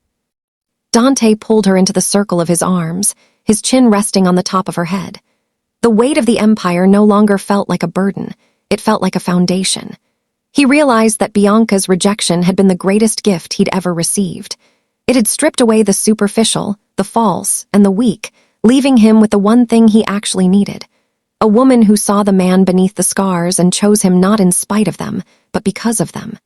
Dante pulled her into the circle of his arms, his chin resting on the top of her head. The weight of the empire no longer felt like a burden, it felt like a foundation. He realized that Bianca's rejection had been the greatest gift he'd ever received. It had stripped away the superficial, the false, and the weak, leaving him with the one thing he actually needed: a woman who saw the man beneath the scars and chose him not in spite of them, but because of them.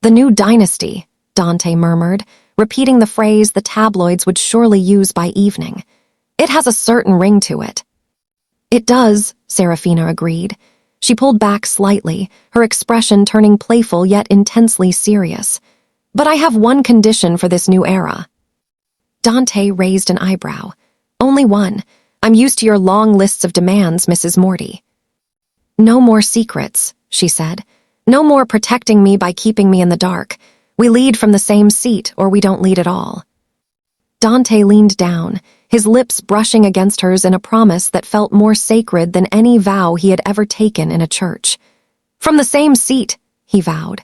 "The new dynasty," Dante murmured, repeating the phrase the tabloids would surely use by evening. "It has a certain ring to it." "It does," Serafina agreed. She pulled back slightly, her expression turning playful yet intensely serious. "But I have one condition for this new era." Dante raised an eyebrow. "Only one. I'm used to your long lists of demands, Mrs. Morty." "No more secrets," she said. "No more protecting me by keeping me in the dark. We lead from the same seat, or we don't lead at all." Dante leaned down, his lips brushing against hers in a promise that felt more sacred than any vow he had ever taken in a church. "From the same seat," he vowed.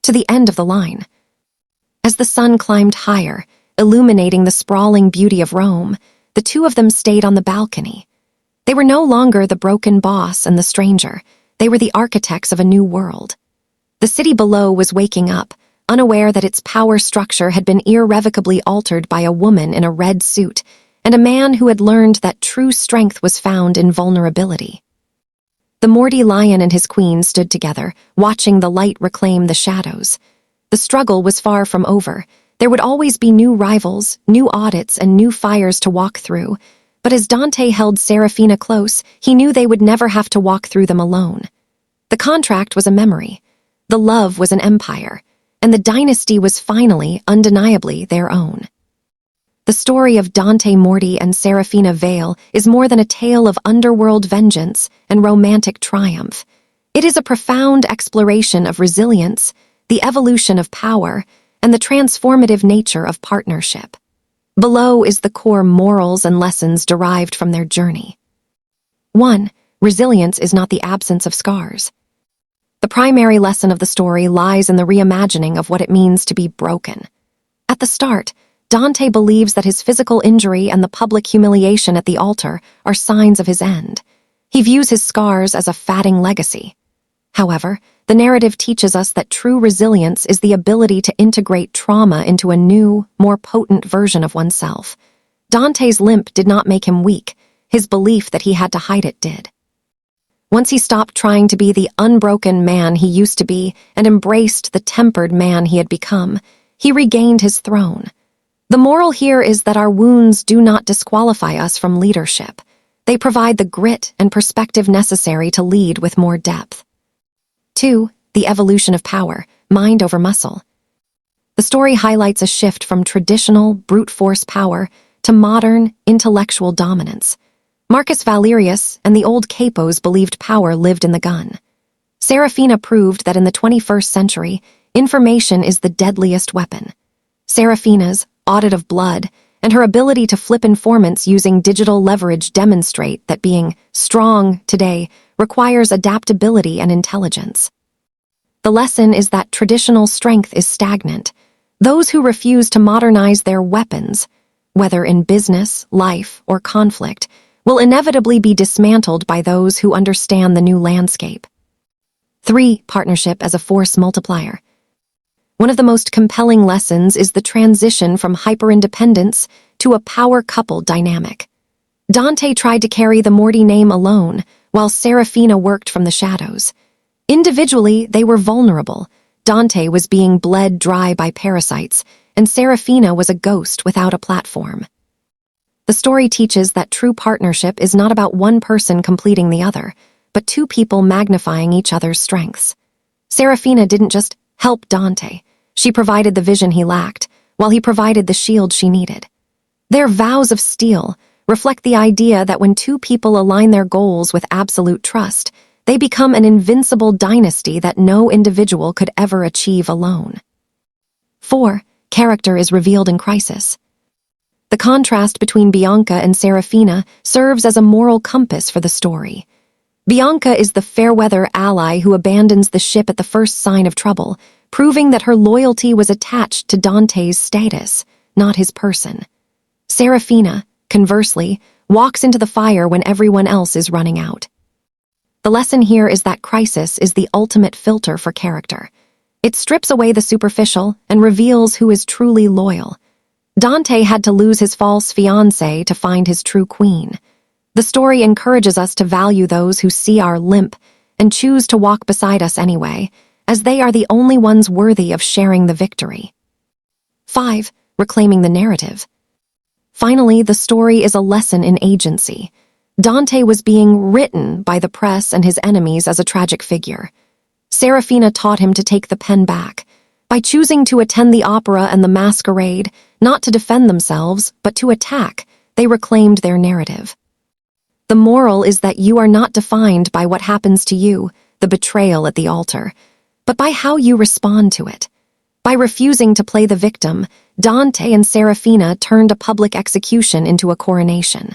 To the end of the line. As the sun climbed higher, illuminating the sprawling beauty of Rome, the two of them stayed on the balcony. They were no longer the broken boss and the stranger. They were the architects of a new world. The city below was waking up, unaware that its power structure had been irrevocably altered by a woman in a red suit and a man who had learned that true strength was found in vulnerability. The Morty lion and his queen stood together, watching the light reclaim the shadows. The struggle was far from over. There would always be new rivals, new audits, and new fires to walk through, but as Dante held Serafina close, he knew they would never have to walk through them alone. The contract was a memory. The love was an empire. and the dynasty was finally, undeniably, their own. The story of Dante Morti and Serafina Vale is more than a tale of underworld vengeance and romantic triumph. It is a profound exploration of resilience, the evolution of power, and the transformative nature of partnership. Below is the core morals and lessons derived from their journey. 1. Resilience is not the absence of scars. The primary lesson of the story lies in the reimagining of what it means to be broken. At the start, Dante believes that his physical injury and the public humiliation at the altar are signs of his end. He views his scars as a fading legacy. However, the narrative teaches us that true resilience is the ability to integrate trauma into a new, more potent version of oneself. Dante's limp did not make him weak. His belief that he had to hide it did. Once he stopped trying to be the unbroken man he used to be and embraced the tempered man he had become, he regained his throne. The moral here is that our wounds do not disqualify us from leadership. They provide the grit and perspective necessary to lead with more depth. 2. The evolution of power, mind over muscle. The story highlights a shift from traditional, brute force power to modern, intellectual dominance. Marcus Valerius and the old capos believed power lived in the gun. Serafina proved that in the 21st century, information is the deadliest weapon. Serafina's audit of blood and her ability to flip informants using digital leverage demonstrate that being strong today requires adaptability and intelligence. The lesson is that traditional strength is stagnant. Those who refuse to modernize their weapons, whether in business, life, or conflict, will inevitably be dismantled by those who understand the new landscape. 3. Partnership as a force multiplier. One of the most compelling lessons is the transition from hyper-independence to a power-couple dynamic. Dante tried to carry the Morty name alone, while Serafina worked from the shadows. Individually, they were vulnerable. Dante was being bled dry by parasites, and Serafina was a ghost without a platform. The story teaches that true partnership is not about one person completing the other, but two people magnifying each other's strengths. Serafina didn't just help Dante. She provided the vision he lacked, while he provided the shield she needed. Their vows of steel reflect the idea that when two people align their goals with absolute trust, they become an invincible dynasty that no individual could ever achieve alone. 4. Character is revealed in crisis. The contrast between Bianca and Serafina serves as a moral compass for the story. Bianca is the fair-weather ally who abandons the ship at the first sign of trouble, proving that her loyalty was attached to Dante's status, not his person. Serafina, conversely, walks into the fire when everyone else is running out. The lesson here is that crisis is the ultimate filter for character. It strips away the superficial and reveals who is truly loyal. Dante had to lose his false fiancée to find his true queen. The story encourages us to value those who see our limp and choose to walk beside us anyway, as they are the only ones worthy of sharing the victory. 5. Reclaiming the narrative. Finally, the story is a lesson in agency. Dante was being written by the press and his enemies as a tragic figure. Serafina taught him to take the pen back. By choosing to attend the opera and the masquerade, not to defend themselves, but to attack, they reclaimed their narrative. The moral is that you are not defined by what happens to you, the betrayal at the altar, but by how you respond to it. By refusing to play the victim, Dante and Serafina turned a public execution into a coronation.